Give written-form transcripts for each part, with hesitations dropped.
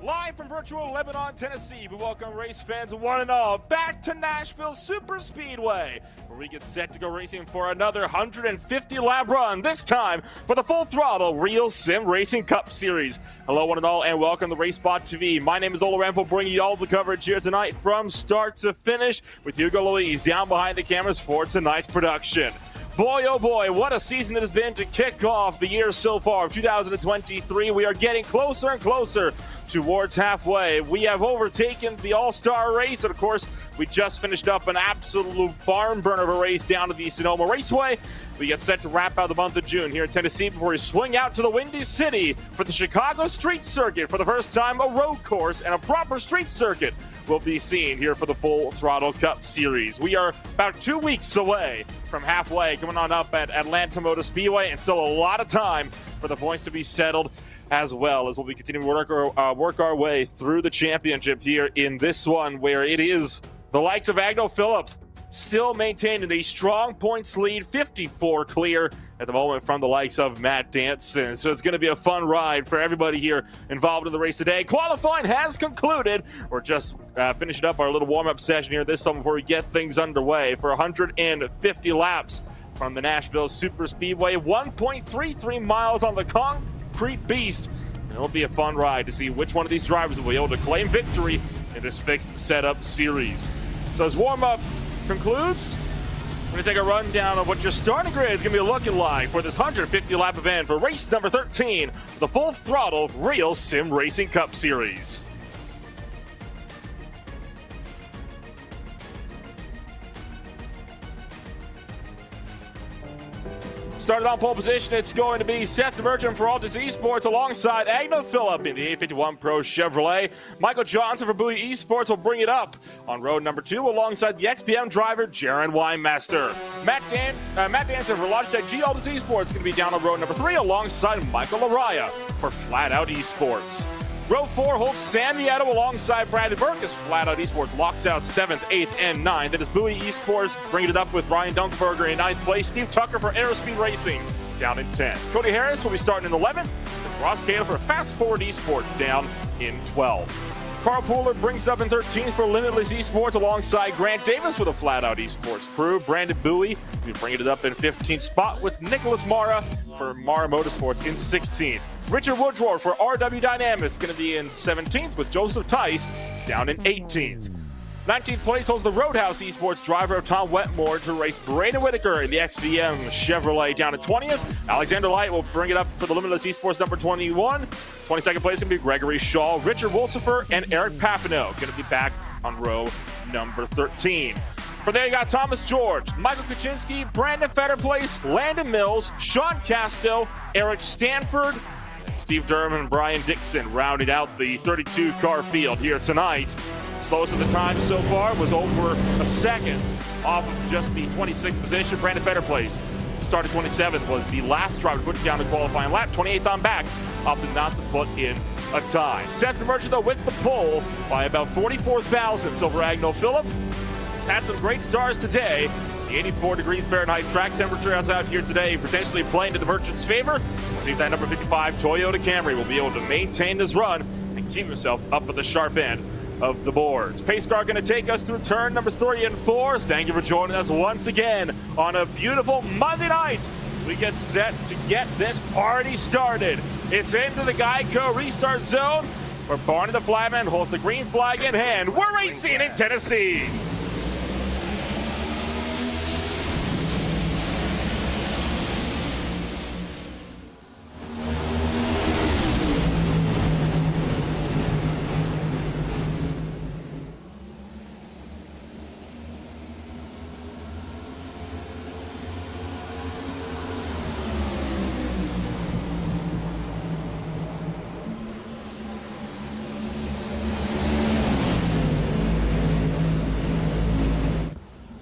Live from virtual Lebanon, Tennessee, we welcome race fans one and all back to Nashville Super Speedway, where we get set to go racing for another 150-lap run, this time for the Full Throttle Real Sim Racing Cup Series. Hello one and all, and welcome to RaceSpotTV. My name is Ola Rampo, bringing you all the coverage here tonight from start to finish, with Hugo Louise down behind the cameras for tonight's production. Boy, oh boy, what a season it has been to kick off the year so far of 2023. We are getting closer and closer towards halfway. We have overtaken the All-Star race, and of course, we just finished up an absolute barn burner of a race down at the Sonoma Raceway. We get set to wrap out the month of June here in Tennessee before we swing out to the Windy City for the Chicago Street Circuit. For the first time, a road course and a proper street circuit will be seen here for the Full Throttle Cup Series. We are about 2 weeks away from halfway, coming on up at Atlanta Motor Speedway, and still a lot of time for the points to be settled, as well as we'll be continuing to work our way through the championship here in this one, where it is the likes of Agno Phillip still maintaining the strong points lead, 54 clear at the moment from the likes of Matt Danson. So it's going to be a fun ride for everybody here involved in the race today. Qualifying has concluded. We're just finishing up our little warm-up session here this summer before we get things underway for 150 laps from the Nashville Super Speedway, 1.33 miles on the concrete beast. And it'll be a fun ride to see which one of these drivers will be able to claim victory in this fixed setup series. So as warm-up concludes, we're going to take a rundown of what your starting grid is going to be looking like for this 150-lap event for race number 13, the Full Throttle Real Sim Racing Cup Series. Started on pole position, it's going to be Seth Emergent for Altus Esports alongside Agno Phillip in the 851 Pro Chevrolet. Michael Johnson for Bowie Esports will bring it up on road number 2 alongside the XPM driver Jaron Weinmaster. Matt Dancer for Logitech G Altus Esports going to be down on road number 3 alongside Michael Araya for Flat Out Esports. Row 4 holds Sam Nieto alongside Bradley Burke as Flat Out Esports locks out 7th, 8th, and 9th. That is Bowie Esports bringing it up with Ryan Dunkberger in 9th place. Steve Tucker for Aerospeed Racing down in 10th. Cody Harris will be starting in 11th. And Ross Cato for Fast Forward Esports down in 12th. Carl Pooler brings it up in 13th for Limitless Esports alongside Grant Davis with a Flat Out Esports crew. Brandon Bowie will be bringing it up in 15th spot with Nicholas Mara for Mara Motorsports in 16th. Richard Woodrow for RW Dynamics going to be in 17th with Joseph Tice down in 18th. 19th place holds the Roadhouse Esports driver Tom Wetmore to race Braden Whitaker in the XBM Chevrolet down at 20th. Alexander Light will bring it up for the Limitless Esports number 21. 22nd place going to be Gregory Shaw, Richard Wolsifer, and Eric Papineau going to be back on row number 13. From there, you got Thomas George, Michael Kuczynski, Brandon Fetterplace, Landon Mills, Sean Casto, Eric Stanford, and Steve Durham and Brian Dixon rounded out the 32-car field here tonight. Slowest of the time so far was over a second off of just the 26th position. Brandon Fetterplace started 27th, was the last driver to put down the qualifying lap. 28th on back, opted not to put in a time. Seth Emergent, though, with the pole by about 44 thousandths over Agno Phillip. He's had some great stars today. The 84 degrees Fahrenheit track temperature out here today, potentially playing to the Merchant's favor. We'll see if that number 55 Toyota Camry will be able to maintain this run and keep himself up at the sharp end of the boards. Pace car going to take us through turn numbers 3 and 4. Thank you for joining us once again on a beautiful Monday night. We get set to get this party started. It's into the Geico restart zone where Barney the Flatman holds the green flag in hand. We're racing in Tennessee.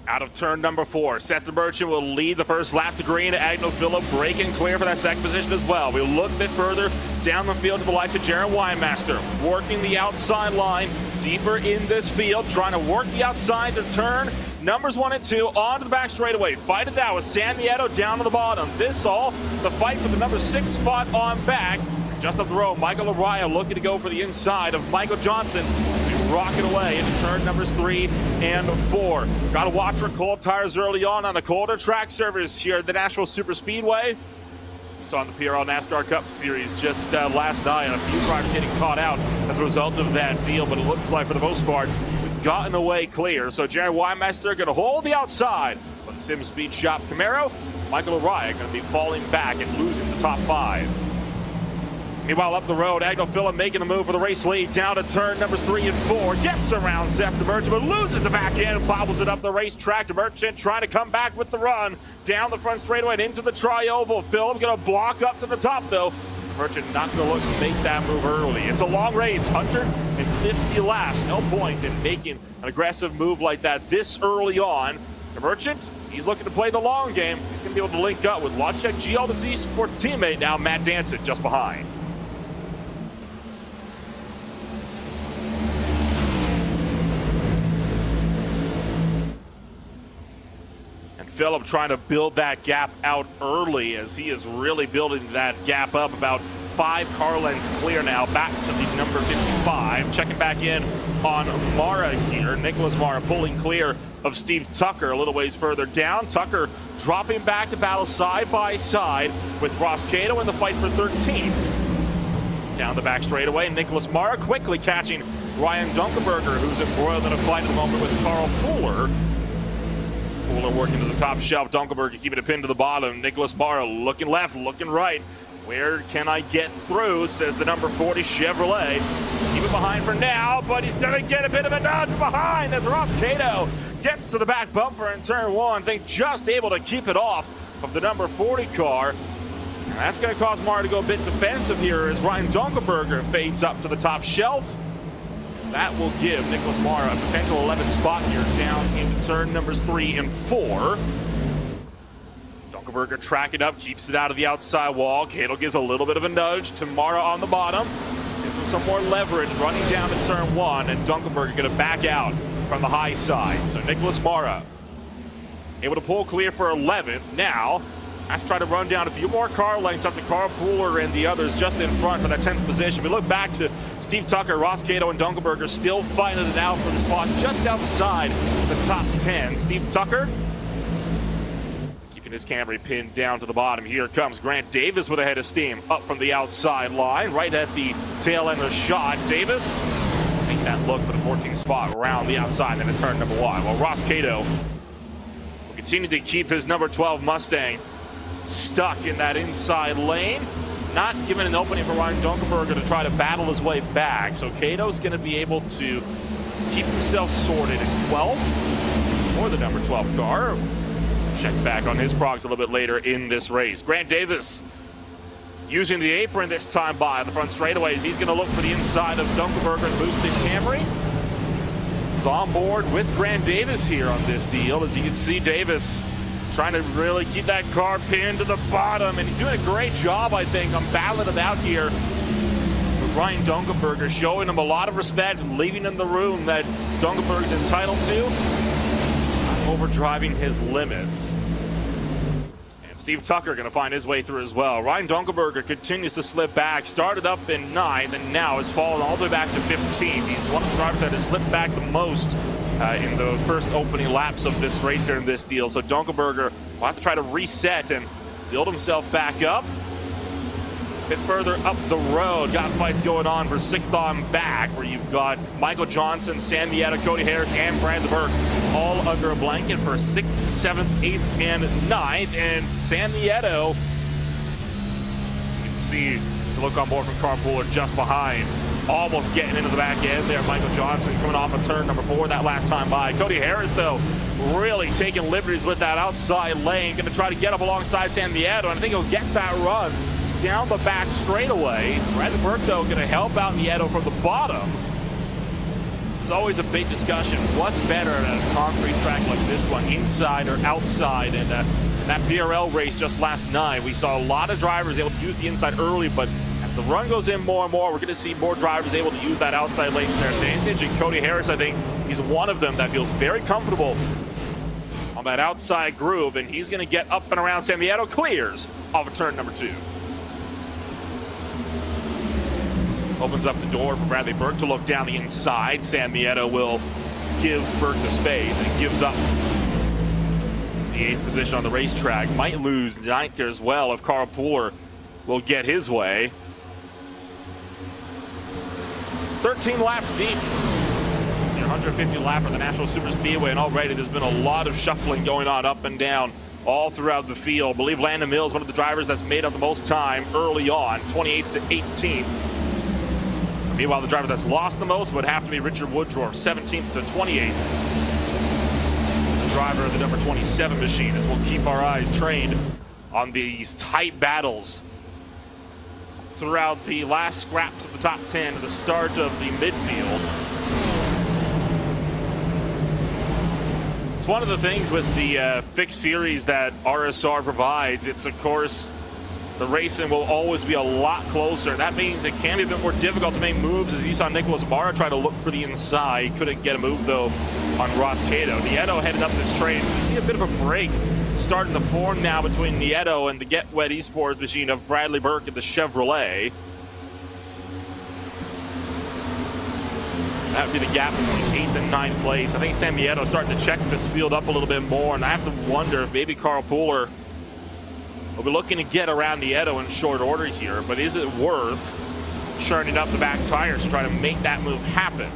Out of turn number 4, Seth Emergent will lead the first lap to green. Agno Phillip breaking clear for that second position as well. We'll look a bit further down the field to the likes of Jaron Weinmaster, working the outside line deeper in this field, trying to work the outside to turn numbers 1 and 2 onto the back straightaway. Fight it out with Sam Nieto down to the bottom. This all the fight for the number 6 spot on back. Just up the road, Michael Araya looking to go for the inside of Michael Johnson. Rocking away into turn numbers 3 and 4. Got to watch for cold tires early on a colder track surface here at the Nashville Super Speedway. We saw in the PRL NASCAR Cup Series just last night, and a few drivers getting caught out as a result of that deal, but it looks like for the most part, we've gotten away clear. So Jerry Weinmeister going to hold the outside for the Sim Speed Shop Camaro. Michael Araya going to be falling back and losing the top 5. Meanwhile, up the road, Agnew making the move for the race lead down to turn numbers 3 and 4. Gets around Seth DeMerchant, but loses the back end and bobbles it up the racetrack. DeMerchant trying to come back with the run down the front straightaway and into the tri-oval. Phillip going to block up to the top, though. DeMerchant not going to look to make that move early. It's a long race, 150 laps. No point in making an aggressive move like that this early on. DeMerchant, he's looking to play the long game. He's going to be able to link up with Logitech GLC Sports teammate now, Matt Danson, just behind. Phillip trying to build that gap out early as he is really building that gap up. About 5 car lengths clear now, back to the number 55. Checking back in on Mara here. Nicholas Mara pulling clear of Steve Tucker a little ways further down. Tucker dropping back to battle side by side with Ross Cato in the fight for 13th. Down the back straightaway, Nicholas Mara quickly catching Ryan Dunkelberger, who's embroiled in a fight at the moment with Carl Pooler. Pooler working to the top shelf. Dunkelberger keeping a pin to the bottom. Nicholas Mara looking left, looking right. Where can I get through, says the number 40 Chevrolet. Keep it behind for now, but he's going to get a bit of a nudge behind as Ross Cato gets to the back bumper in turn 1. They just able to keep it off of the number 40 car. And that's going to cause Mara to go a bit defensive here as Ryan Dunkelberger fades up to the top shelf. That will give Nicholas Mara a potential 11th spot here down into turn numbers 3 and 4. Dunkelberger tracking up, keeps it out of the outside wall. Cato gives a little bit of a nudge to Mara on the bottom. Gives him some more leverage running down to turn 1, and Dunkelberger going to back out from the high side. So Nicholas Mara able to pull clear for 11th. Now has to try to run down a few more car lengths up to Carl Pooler and the others just in front for that 10th position. We look back to Steve Tucker, Ross Cato, and Dunkelberger still fighting it out for the spots just outside the top 10. Steve Tucker keeping his Camry pinned down to the bottom. Here comes Grant Davis with a head of steam up from the outside line, right at the tail end of the shot. Davis make that look for the 14th spot around the outside and then turn number 1. Well, Ross Cato will continue to keep his number 12 Mustang stuck in that inside lane, not giving an opening for Ryan Dunkelberger to try to battle his way back. So Cato's going to be able to keep himself sorted at 12 for the number 12 car. Check back on his progs a little bit later in this race. Grant Davis using the apron this time by the front straightaways. He's going to look for the inside of Dunkelberger and boosted Camry. He's on board with Grant Davis here on this deal. As you can see, Davis trying to really keep that car pinned to the bottom, and he's doing a great job, I think, on battling it out here with Ryan Dunkelberger, showing him a lot of respect and leaving him the room that Dunkelberger's entitled to, not overdriving his limits. And Steve Tucker going to find his way through as well. Ryan Dunkelberger continues to slip back, started up in 9th, and now has fallen all the way back to 15th. He's one of the drivers that has slipped back the most in the first opening laps of this race here in this deal. So Dunkelberger will have to try to reset and build himself back up. A bit further up the road, got fights going on for 6th on back, where you've got Michael Johnson, Sam Mieta, Cody Harris, and Brad Burke all under a blanket for 6th, 7th, 8th, and 9th. And Sam Mieta, you can see the look on board from Carl Pooler just behind. Almost getting into the back end there. Michael Johnson coming off of turn number 4 that last time by. Cody Harris, though, really taking liberties with that outside lane. Going to try to get up alongside Sam Mieta, and I think he'll get that run down the back straightaway. Brad Burke, though, going to help out Mieta from the bottom. It's always a big discussion. What's better at a concrete track like this one, inside or outside? And that PRL race just last night, we saw a lot of drivers able to use the inside early, but as the run goes in more and more, we're going to see more drivers able to use that outside lane to their advantage. And Cody Harris, I think, he's one of them that feels very comfortable on that outside groove, and he's going to get up and around. Sam Mieta clears off of turn number 2. Opens up the door for Bradley Burke to look down the inside. Sam Mietto will give Burke the space, and he gives up the 8th position on the racetrack. Might lose 9th here as well if Carl Pooler will get his way. 13 laps deep. Your 150 lap of the Nashville Super Speedway, and already there's been a lot of shuffling going on up and down all throughout the field. I believe Landon Mills, one of the drivers that's made up the most time early on, 28th to 18th. Meanwhile, the driver that's lost the most would have to be Richard Woodrow, 17th to 28th. The driver of the number 27 machine, as we'll keep our eyes trained on these tight battles throughout the last scraps of the top 10 to the start of the midfield. It's one of the things with the fixed series that RSR provides. It's, of course, the racing will always be a lot closer. That means it can be a bit more difficult to make moves, as you saw Nicholas Barra try to look for the inside. Couldn't get a move, though, on Ross Cato. Nieto headed up this train. You see a bit of a break starting to form now between Nieto and the Get Wet Esports machine of Bradley Burke and the Chevrolet. That would be the gap between 8th and 9th place. I think Sam Nieto starting to check this field up a little bit more, and I have to wonder if maybe Carl Pooler will be looking to get around Nieto in short order here, but is it worth churning up the back tires to try to make that move happen?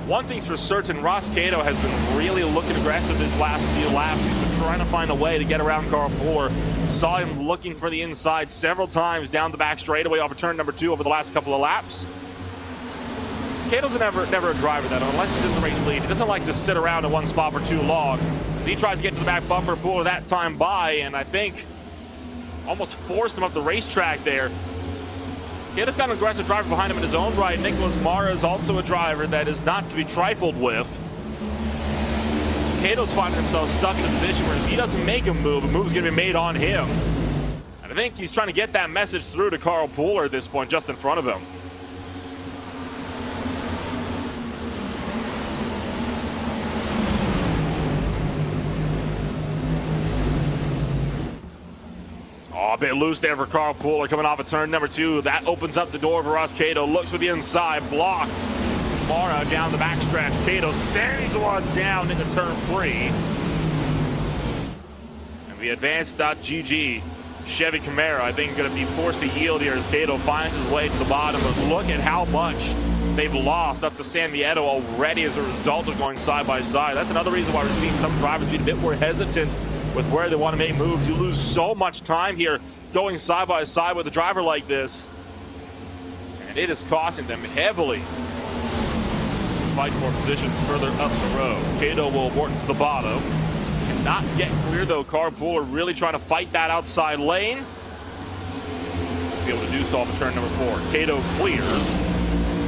One thing's for certain, Ross Cato has been really looking aggressive his last few laps. He's been trying to find a way to get around Carl Pooler. Saw him looking for the inside several times down the back straightaway off of turn number 2 over the last couple of laps. Cato's never a driver that, unless he's in the race lead, he doesn't like to sit around in one spot for too long. As he tries to get to the back bumper, Pooler that time by, and I think almost forced him up the racetrack there. Cato's got an aggressive driver behind him in his own right. Nicholas Mara is also a driver that is not to be trifled with. Cato's finding himself stuck in a position where if he doesn't make a move's going to be made on him. And I think he's trying to get that message through to Carl Pooler at this point, just in front of him. Oh, a bit loose there for Carl Pooler coming off of turn number 2. That opens up the door for Ross Cato. Looks for the inside, blocks Mara down the backstretch. Cato sends one down into turn 3. And the advanced.GG Chevy Camaro, I think, going to be forced to yield here as Cato finds his way to the bottom. But look at how much they've lost up to San Vieto already as a result of going side by side. That's another reason why we're seeing some drivers be a bit more hesitant with where they want to make moves. You lose so much time here going side by side with a driver like this, and it is costing them heavily. Fight for positions further up the road. Cato will work to the bottom. Cannot get clear though. Carl Pooler really trying to fight that outside lane. Be able to do so off of turn number 4. Cato clears,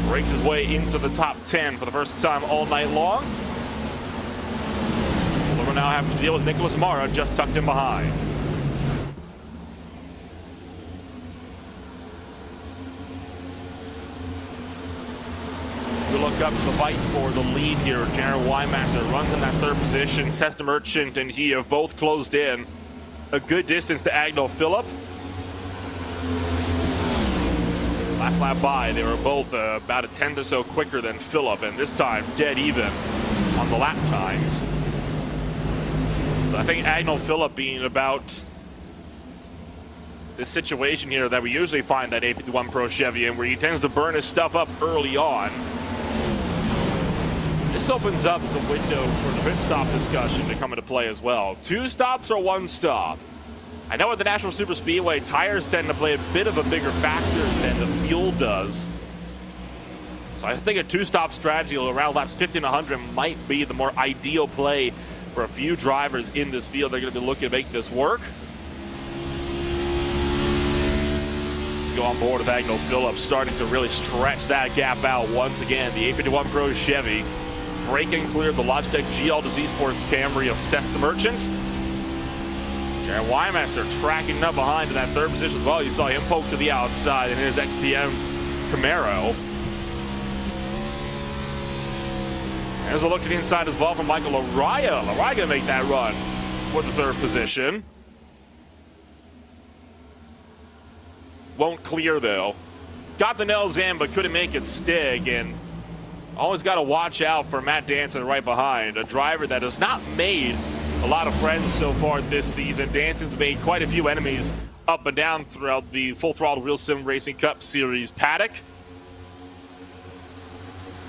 breaks his way into the top 10 for the first time all night long. We'll now have to deal with Nicholas Mara just tucked in behind. We look up to the fight for the lead here. Jared Wymaster runs in that 3rd position. Seth Merchant and he have both closed in a good distance to Agno Phillip. Last lap by, they were both about a 10th or so quicker than Phillip, and this time dead even on the lap times. So I think Agno Phillip being about this situation here that we usually find that 851 Pro Chevy in, where he tends to burn his stuff up early on. This opens up the window for the pit stop discussion to come into play as well. 2 stops or 1 stop? I know at the National Super Speedway, tires tend to play a bit of a bigger factor than the fuel does. So I think a 2-stop strategy around laps 50 and 100 might be the more ideal play for a few drivers in this field. They're going to be looking to make this work. Go on board with Agno Phillips, starting to really stretch that gap out once again. The 851 Pro Chevy breaking clear the Logitech GL Disease Sports Camry of Seth Merchant. Jared Wymaster tracking up behind in that 3rd position as well. You saw him poke to the outside in his XPM Camaro. There's a look to the inside as well from Michael Araya. Araya going to make that run for the 3rd position. Won't clear though. got the nose in, but couldn't make it stick. And always got to watch out for Matt Danson right behind, a driver that has not made a lot of friends so far this season. Danson's made quite a few enemies up and down throughout the Full Throttle Real Sim Racing Cup Series paddock.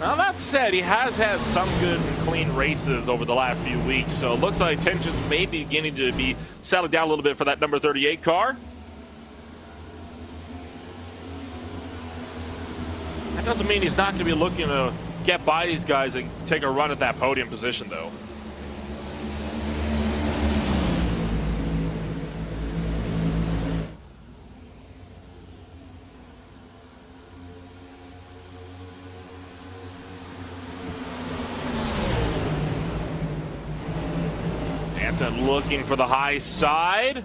Now, that said, he has had some good and clean races over the last few weeks, so it looks like tensions may be beginning to be settled down a little bit for that number 38 car. That doesn't mean he's not going to be looking to get by these guys and take a run at that podium position, though. Danson looking for the high side.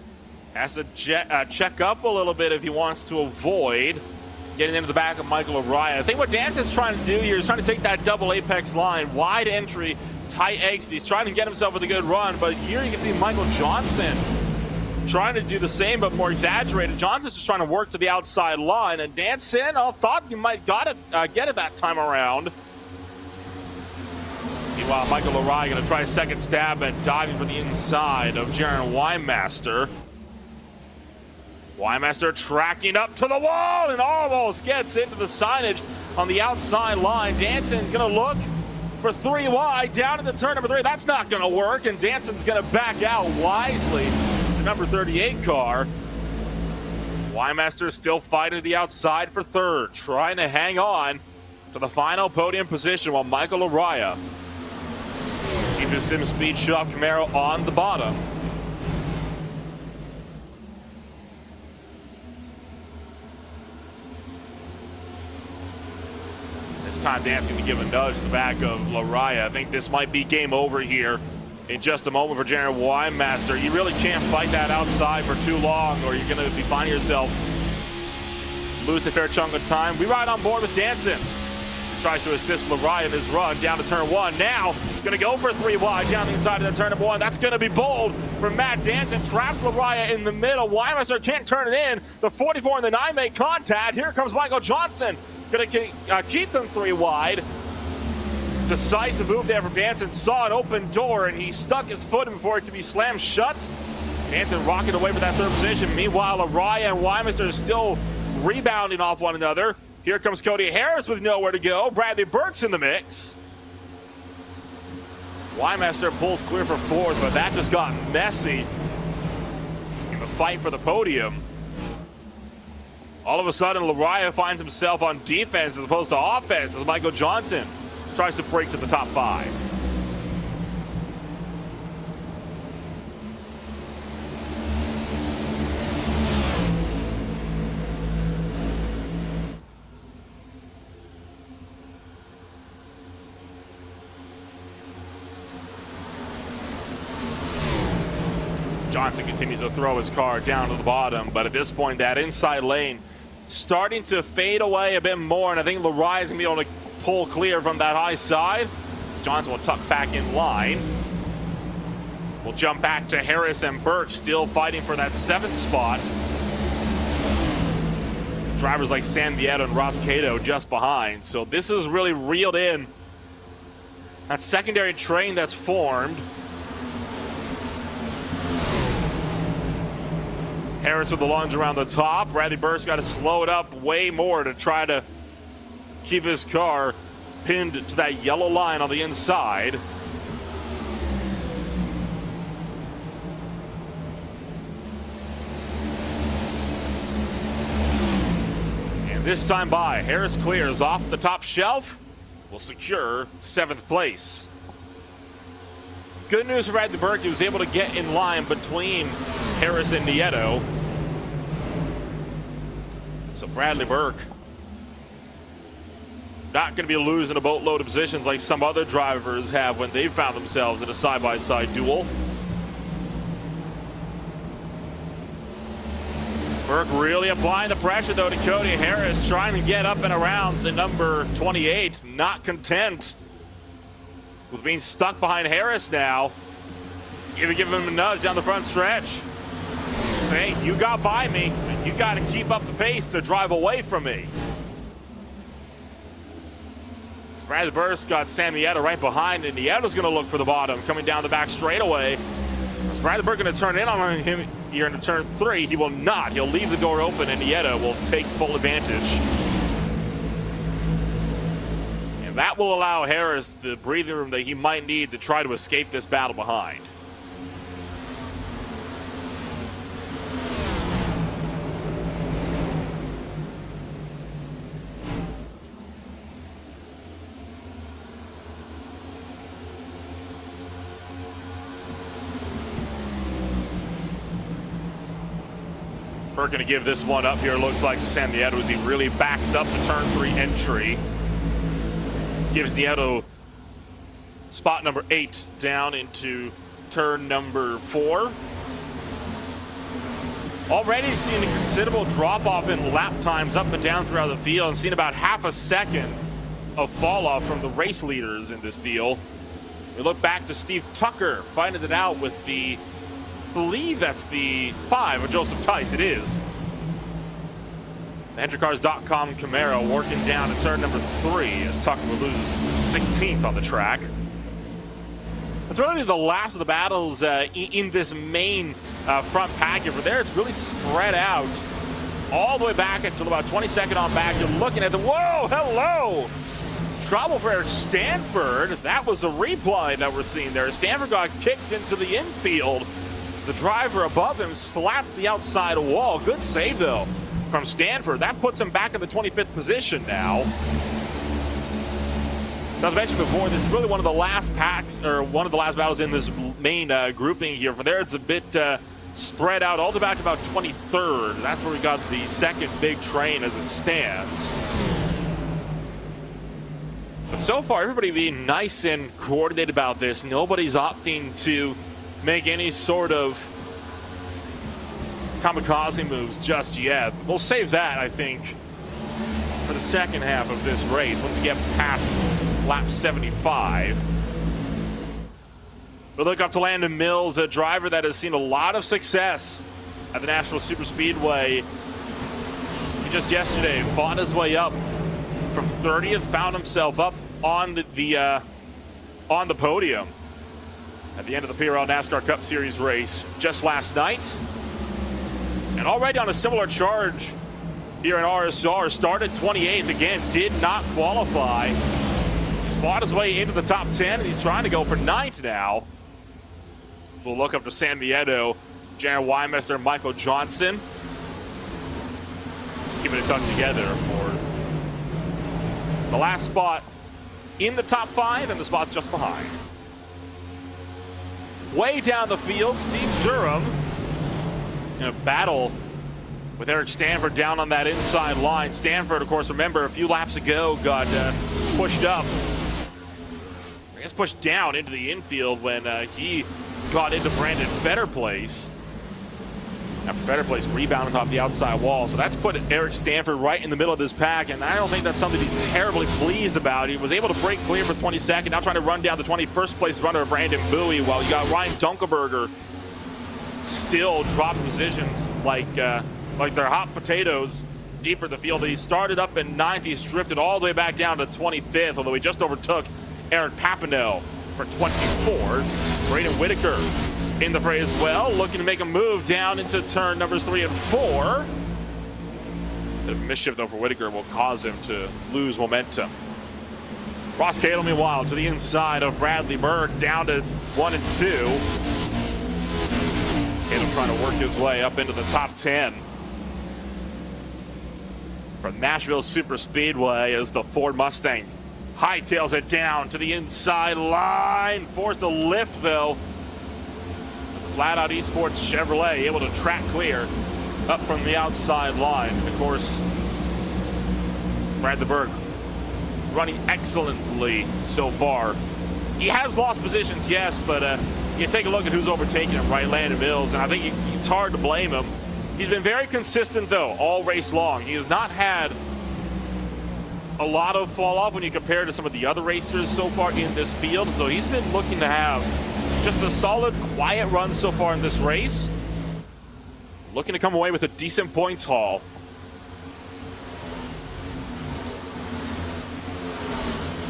Has to check up a little bit if he wants to avoid getting into the back of Michael Araya. I think what Danson's trying to do here is trying to take that double apex line, wide entry, tight exit. He's trying to get himself with a good run, but here you can see Michael Johnson trying to do the same, but more exaggerated. Johnson's just trying to work to the outside line, and Danson thought he might get it that time around. Meanwhile, Michael Araya going to try a second stab at diving for the inside of Jaron Weinmaster. Weinmaster tracking up to the wall and almost gets into the signage on the outside line. Danson going to look for 3 wide down into turn number 3. That's not going to work, and Danson's going to back out wisely. The number 38 car. Weinmaster still fighting to the outside for third, trying to hang on to the final podium position while Michael Araya keeps his Sim Speed Shop Camaro on the bottom. This time Dan's going to give a nudge to the back of Araya. I think this might be game over here in just a moment for Jaron Weinmaster. You really can't fight that outside for too long, or you're going to be finding yourself lose a fair chunk of time. We ride on board with Danson. Tries to assist Araya in his run down to turn 1. Now, going to go for 3 wide down the inside of the turn number 1. That's going to be bold for Matt Danson. Traps Araya in the middle. Weinmaster can't turn it in. The 44 and the 9 make contact. Here comes Michael Johnson. Going to keep them 3 wide. Decisive move there from Danson. Saw an open door, and he stuck his foot in before it could be slammed shut. Danson rocking away for that third position. Meanwhile, Araya and Weinmaster are still rebounding off one another. Here comes Cody Harris with nowhere to go. Bradley Burke's in the mix. Weinmaster pulls clear for 4th, but that just got messy in the fight for the podium. All of a sudden, Araya finds himself on defense as opposed to offense as Michael Johnson tries to break to the top 5. Johnson continues to throw his car down to the bottom, but at this point, that inside lane starting to fade away a bit more, and I think Araya is going to be able to pull clear from that high side. Johnson will tuck back in line. We'll jump back to Harris and Burke, still fighting for that 7th spot. Drivers like San Vieto and Ross Cato just behind, so this is really reeled in. That secondary train that's formed. Harris with the lunge around the top. Bradley Burke's got to slow it up way more to try to keep his car pinned to that yellow line on the inside. And this time by, Harris clears off the top shelf, will secure 7th place. Good news for Bradley Burke, he was able to get in line between Harris and Nieto. So Bradley Burke not going to be losing a boatload of positions like some other drivers have when they've found themselves in a side-by-side duel. Burke really applying the pressure, though, to Cody Harris, trying to get up and around the number 28. Not content with being stuck behind Harris now. Even give him a nudge down the front stretch. Saying, you got by me, and you got to keep up the pace to drive away from me. Bradley Burke's got Sam Nieto right behind, and Nieto's going to look for the bottom, coming down the back straightaway. Is Bradley Burke going to turn in on him here into turn 3? He will not. He'll leave the door open, and Nieto will take full advantage. And that will allow Harris the breathing room that he might need to try to escape this battle behind. Burke going to give this one up here, looks like, to Sam Nieto as he really backs up the turn 3 entry. Gives Nieto spot number 8 down into turn number 4. Already seen a considerable drop-off in lap times up and down throughout the field. I've seen about half a second of fall-off from the race leaders in this deal. We look back to Steve Tucker finding it out with the, I believe that's the 5 of Joseph Tice. It is. The HendrickCars.com Camaro working down to turn number 3 as Tucker will lose 16th on the track. It's really the last of the battles in this main front package. For there, it's really spread out all the way back until about 22nd on back. You're looking at the, whoa, hello! Trouble for Eric Stanford. That was a replay that we're seeing there. Stanford got kicked into the infield. The driver above him slapped the outside wall. Good save, though, from Stanford. That puts him back in the 25th position now. So as I mentioned before, this is really one of the last packs, or one of the last battles in this main grouping here. From there, it's a bit spread out all the way back to about 23rd. That's where we got the second big train as it stands. But so far, everybody being nice and coordinated about this. Nobody's opting to make any sort of kamikaze moves just yet. We'll save that, I think, for the second half of this race once we get past lap 75. We'll look up to Landon Mills, a driver that has seen a lot of success at the Nashville Superspeedway. He just yesterday fought his way up from 30th, found himself up on the podium at the end of the PRL NASCAR Cup Series race just last night. And already on a similar charge here at RSR, started 28th, again, did not qualify. He's fought his way into the top 10, and he's trying to go for 9th now. We'll look up to Sam Nieto, Jaron Wymester, Michael Johnson. Keeping it tucked together for the last spot in the top 5 and the spots just behind. Way down the field, Steve Durham in a battle with Eric Stanford down on that inside line. Stanford, of course, remember, a few laps ago got pushed up. I guess pushed down into the infield when he got into Brandon Fetterplace. After Fetterplace rebounded off the outside wall. So that's put Eric Stanford right in the middle of this pack, and I don't think that's something he's terribly pleased about. He was able to break clear for 22nd, now trying to run down the 21st place runner, Brandon Bowie, while you got Ryan Dunkelberger still dropping positions like they're hot potatoes deeper in the field. He started up in 9th. He's drifted all the way back down to 25th, although he just overtook Aaron Papineau for 24th. Braden Whitaker in the fray as well, looking to make a move down into turn numbers 3 and 4. The mischief, though, for Whitaker will cause him to lose momentum. Ross Cadle, meanwhile, to the inside of Bradley Burke, down to 1 and 2. Cadle trying to work his way up into the top 10. From Nashville Superspeedway as the Ford Mustang hightails it down to the inside line. Forced a lift, though. Flat Out Esports Chevrolet able to track clear up from the outside line. And of course, Bradley Burke running excellently so far. He has lost positions, yes, but you take a look at who's overtaken him, right? Landon Mills, and I think it's hard to blame him. He's been very consistent, though, all race long. He has not had a lot of fall off when you compare to some of the other racers so far in this field. So he's been looking to have just a solid, quiet run so far in this race. Looking to come away with a decent points haul.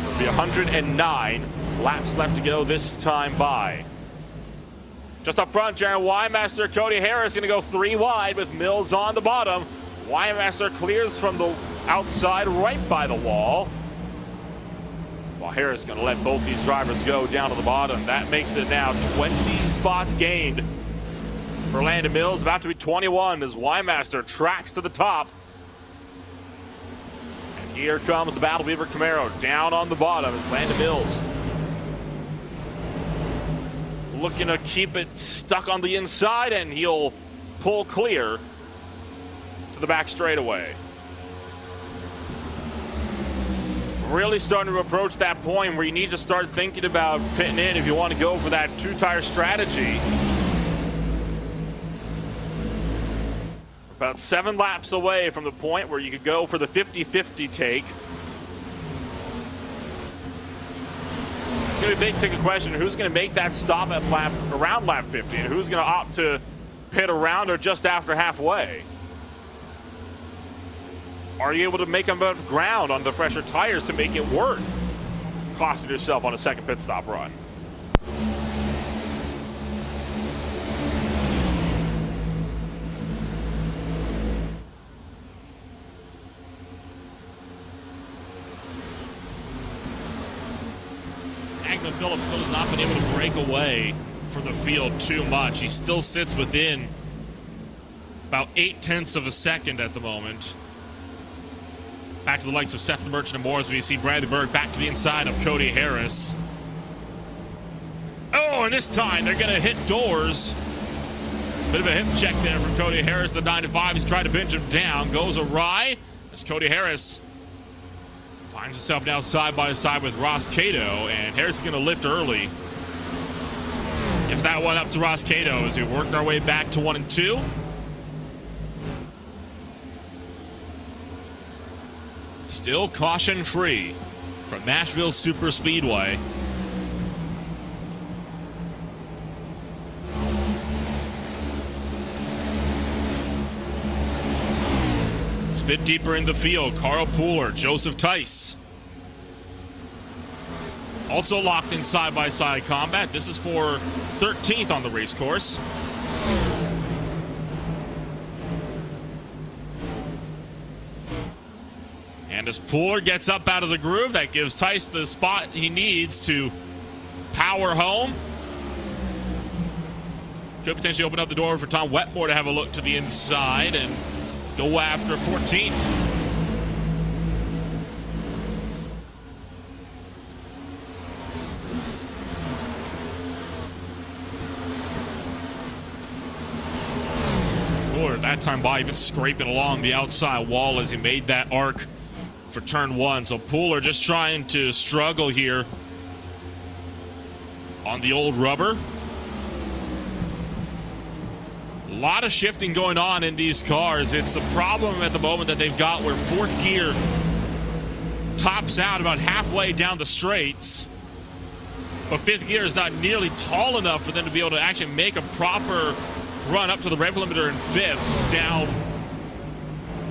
So There'll be 109 laps left to go this time by. Just up front, Jaron Wymaster, Cody Harris going to go 3 wide with Mills on the bottom. Wymaster clears from the outside right by the wall, while Harris going to let both these drivers go down to the bottom. That makes it now 20 spots gained for Landon Mills, about to be 21 as Wymaster tracks to the top. And here comes the Battle Beaver Camaro down on the bottom as Landon Mills looking to keep it stuck on the inside, and he'll pull clear to the back straightaway. Really starting to approach that point where you need to start thinking about pitting in if you want to go for that 2-tire strategy. About 7 laps away from the point where you could go for the 50-50 take. It's going to be a big ticket question. Who's going to make that stop at around lap 50, and who's going to opt to pit around or just after halfway? Are you able to make enough ground on the fresher tires to make it worth costing yourself on a second pit stop run? Phillips still has not been able to break away from the field too much. He still sits within about 0.8 of a second at the moment. Back to the likes of Seth the Merchant and Moores, where you see Bradley Berg back to the inside of Cody Harris. Oh, and this time they're going to hit doors. Bit of a hip check there from Cody Harris. The 9-5, he's trying to pinch him down. Goes awry as Cody Harris finds himself now side by side with Ross Cato, and Harris is going to lift early. Gives that one up to Ross Cato as we work our way back to 1 and 2. Still caution free from Nashville Super Speedway. Bit deeper in the field, Carl Pooler, Joseph Tice. Also locked in side-by-side combat. This is for 13th on the race course. And as Pooler gets up out of the groove, that gives Tice the spot he needs to power home. Could potentially open up the door for Tom Wetmore to have a look to the inside and go after 14th. Pooler that time by even scraping along the outside wall as he made that arc for turn 1. So Pooler just trying to struggle here on the old rubber. A lot of shifting going on in these cars. It's a problem at the moment that they've got where 4th gear tops out about halfway down the straights, but 5th gear is not nearly tall enough for them to be able to actually make a proper run up to the rev limiter in 5th down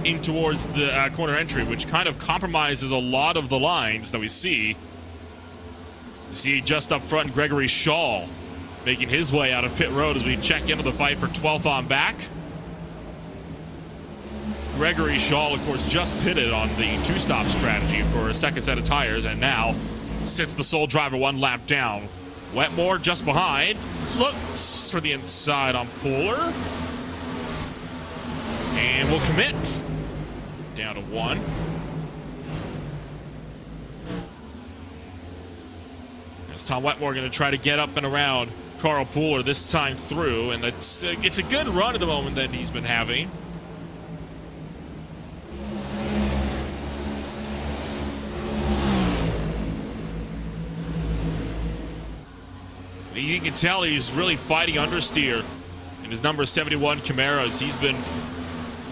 in towards the corner entry, which kind of compromises a lot of the lines that we see. See just up front Gregory Shaw making his way out of pit road as we check into the fight for 12th on back. Gregory Shaw, of course, just pitted on the 2-stop strategy for a second set of tires, and now sits the sole driver 1 lap down. Wetmore just behind, looks for the inside on Pooler, and will commit down to 1. As Tom Wetmore going to try to get up and around Carl Pooler this time through, and it's a good run at the moment that he's been having. You can tell he's really fighting understeer in his number 71 Camaros. He's been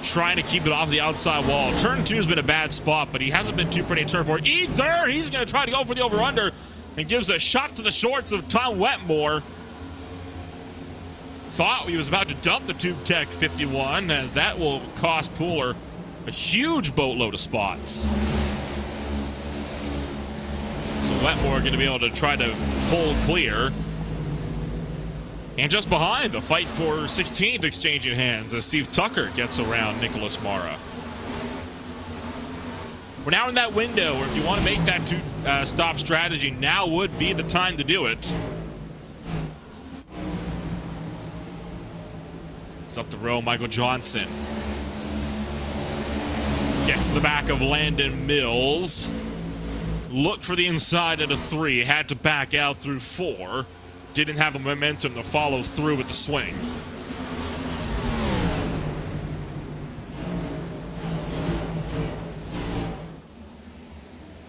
trying to keep it off the outside wall. Turn 2 has been a bad spot, but he hasn't been too pretty in turn 4 either. He's going to try to go for the over-under and gives a shot to the shorts of Tom Wetmore. Thought he was about to dump the Tube Tech 51, as that will cost Pooler a huge boatload of spots. So Wetmore going to be able to try to pull clear. And just behind, the fight for 16th exchanging hands as Steve Tucker gets around Nicholas Mara. We're now in that window where if you want to make that two-stop strategy, now would be the time to do it. It's up the row, Michael Johnson. Gets to the back of Landon Mills. Looked for the inside at a 3. Had to back out through 4. Didn't have the momentum to follow through with the swing.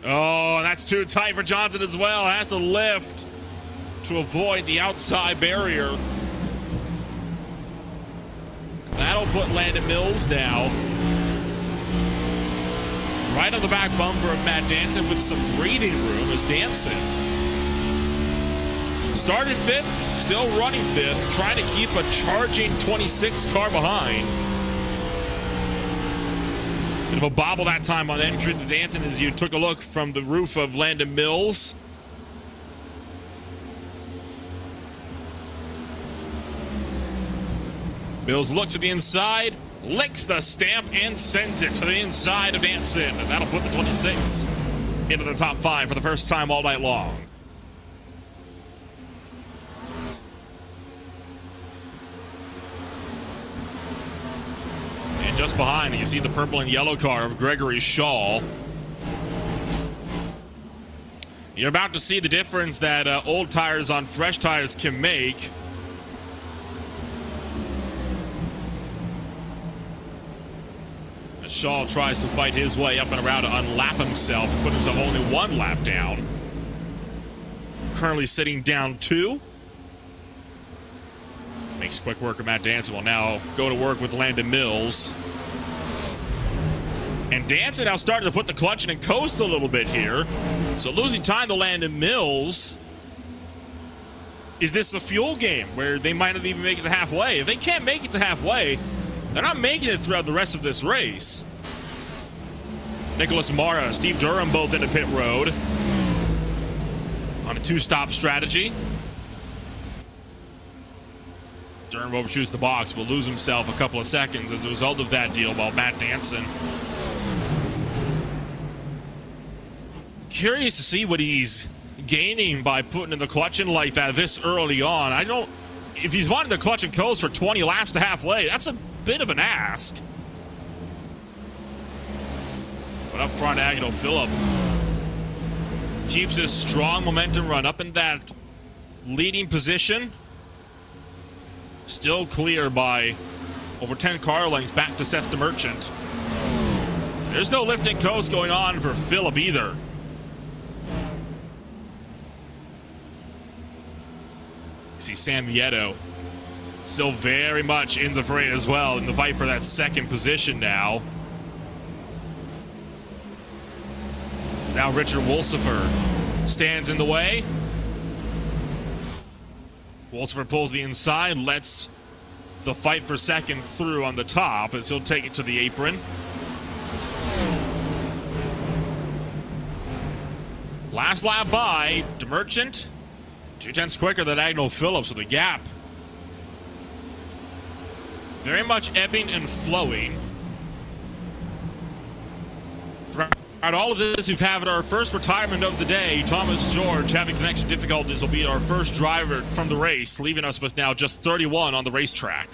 Oh, that's too tight for Johnson as well. Has to lift to avoid the outside barrier. That'll put Landon Mills down. Right on the back bumper of Matt Danson with some breathing room as Danson started 5th, still running 5th, trying to keep a charging 26 car behind. Bit of a bobble that time on entry to Danson as you took a look from the roof of Landon Mills. Mills looks to the inside, licks the stamp, and sends it to the inside of Danson. And that'll put the 26 into the top 5 for the first time all night long. And just behind, you see the purple and yellow car of Gregory Shaw. You're about to see the difference that old tires on fresh tires can make. As Shaw tries to fight his way up and around to unlap himself, put himself only 1 lap down. Currently sitting down 2. Makes quick work of Matt Danson. Will now go to work with Landon Mills. And Danson now starting to put the clutch in and coast a little bit here. So losing time to Landon Mills. Is this a fuel game where they might not even make it to halfway? If they can't make it to halfway, they're not making it throughout the rest of this race. Nicholas Mara, Steve Durham both into pit road on a 2-stop strategy. Durham overshoots the box, will lose himself a couple of seconds as a result of that deal, while Matt Danson. Curious to see what he's gaining by putting in the clutch in like that this early on. If he's wanting the clutch and coast for 20 laps to halfway, that's a bit of an ask. But up front, Agnell Phillip keeps his strong momentum run up in that leading position. Still clear by over 10 car lengths back to Seth DeMerchant. There's no lift and coast going on for Phillip either. See Sam Vieto still very much in the fray as well in the fight for that second position now. It's now Richard Wolsifer stands in the way. Wolsifer pulls the inside, lets the fight for second through on the top as he'll take it to the apron. Last lap by DeMerchant. 2/10 quicker than Agnell Phillips, with a gap very much ebbing and flowing. Throughout all of this, we've had our first retirement of the day. Thomas George having connection difficulties will be our first driver from the race, leaving us with now just 31 on the racetrack.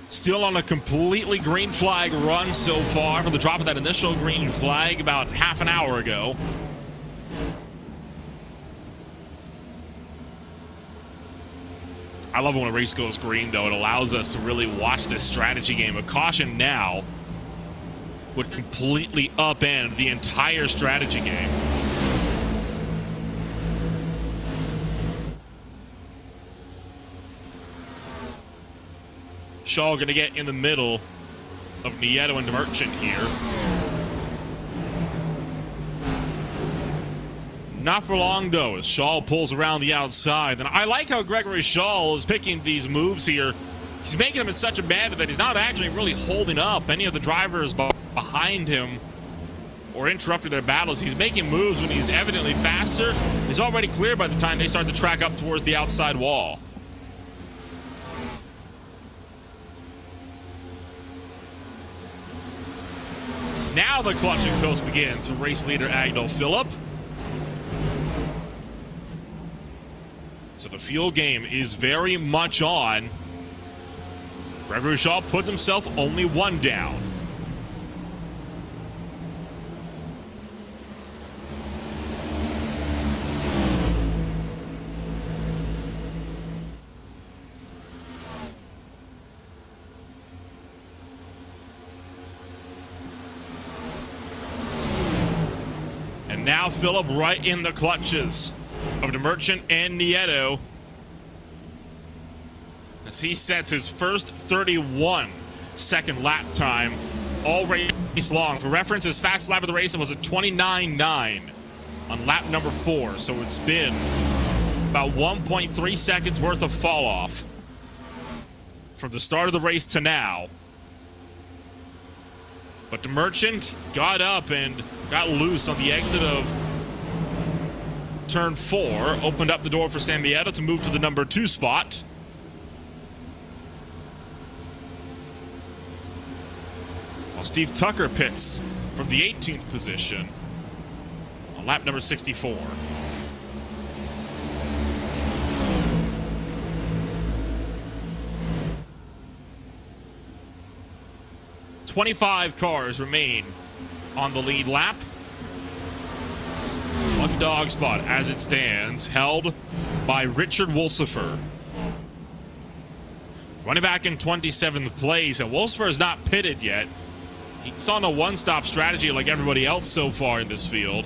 Still on a completely green flag run so far from the drop of that initial green flag about half an hour ago. I love it when a race goes green, though. It allows us to really watch this strategy game. A caution now would completely upend the entire strategy game. Shaw going to get in the middle of Nieto and DeMerchant here. Not for long, though, as Shaw pulls around the outside. And I like how Gregory Shaw is picking these moves here. He's making them in such a manner that he's not actually really holding up any of the drivers behind him or interrupting their battles. He's making moves when he's evidently faster. He's already clear by the time they start to track up towards the outside wall. Now the clutch and coast begins for race leader Agnell Phillip. So the fuel game is very much on. Gregory Shaw puts himself only one down. And now Phillip right in the clutches of the Merchant and Nieto as he sets his first 31-second lap time all race long. For reference, his fastest lap of the race was a 29.9 on lap number 4, so it's been about 1.3 seconds worth of fall off from the start of the race to now. But the Merchant got up and got loose on the exit of turn 4, opened up the door for Sambieta to move to the number 2 spot. While Steve Tucker pits from the 18th position on lap number 64. "25 cars remain on the lead lap. One dog spot as it stands, held by Richard Wolsifer. Running back in 27th place, and Wolsifer is not pitted yet. He's on a one-stop strategy like everybody else so far in this field.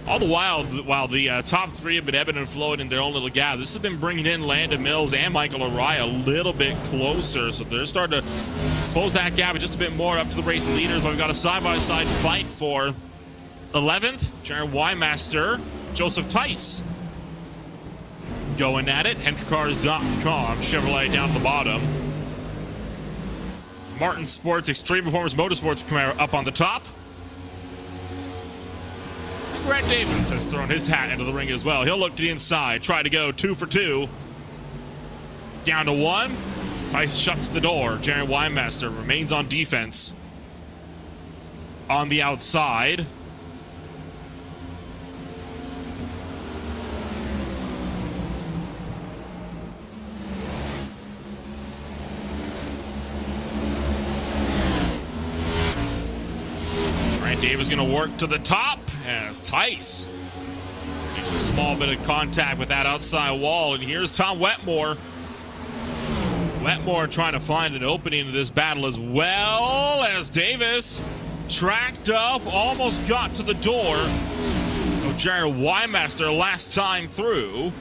All the while the top three have been ebbing and flowing in their own little gap. This has been bringing in Landon Mills and Michael Araya a little bit closer, so they're starting to close that gap just a bit more up to the race leaders. We've got a side-by-side fight for 11th. Jaron Wymaster, Joseph Tice going at it. HendrickCars.com, Chevrolet down at the bottom. Martin Sports, Extreme Performance Motorsports Camaro up on the top. Brett Davis has thrown his hat into the ring as well. He'll look to the inside, try to go 2 for 2. Down to 1. Tice shuts the door. Jaron Wymaster remains on defense on the outside. Davis going to work to the top as Tice makes a small bit of contact with that outside wall. And here's Tom Wetmore. Wetmore trying to find an opening in this battle as well as Davis tracked up, almost got to the door of Jaron Wymaster last time through.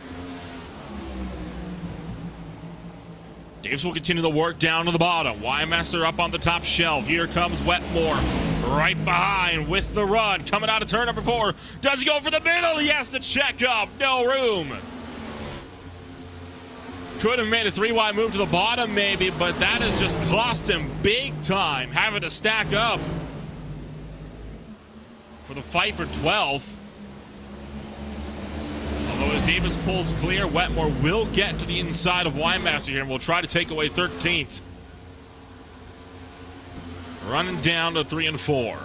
Davis will continue the work down to the bottom. Wymaster up on the top shelf. Here comes Wetmore right behind with the run. Coming out of turn number 4. Does he go for the middle? He has to check up. No room. Could have made a 3-wide move to the bottom maybe, but that has just cost him big time, having to stack up for the fight for 12th. Although as Davis pulls clear, Wetmore will get to the inside of Wymaster here and will try to take away 13th. Running down to 3 and 4.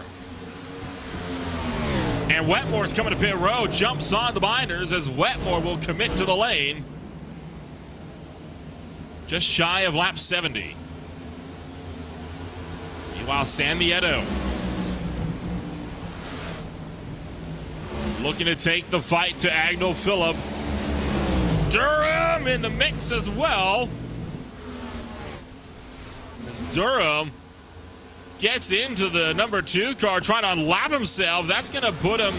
And Wetmore's coming to pit road, jumps on the binders as Wetmore will commit to the lane. Just shy of lap 70. Meanwhile, Sambieta looking to take the fight to Agnell Phillip. Durham in the mix as well. As Durham gets into the number 2 car, trying to unlap himself. That's going to put him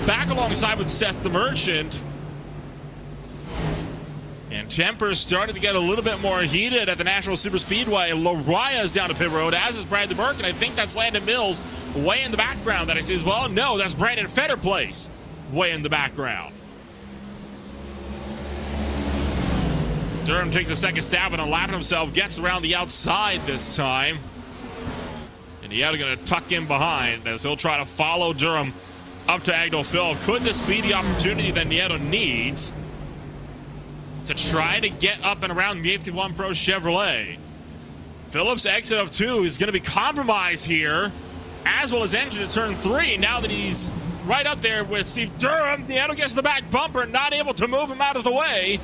back alongside with Seth the Merchant. And tempers starting to get a little bit more heated at the Nashville Superspeedway. Lariah is down to pit road, as is Bradley Burke, and I think that's Landon Mills way in the background that I see as well. No, that's Brandon Fetterplace way in the background. Durham takes a second stab and unlapping himself, gets around the outside this time. And Nieto going to tuck in behind as he'll try to follow Durham up to Agno Phil. Could this be the opportunity that Nieto needs to try to get up and around the 51 Pro Chevrolet? Phillips' exit of 2 is going to be compromised here, as well as entering to turn 3 now that he's right up there with Steve Durham. Nieto gets the back bumper, not able to move him out of the way.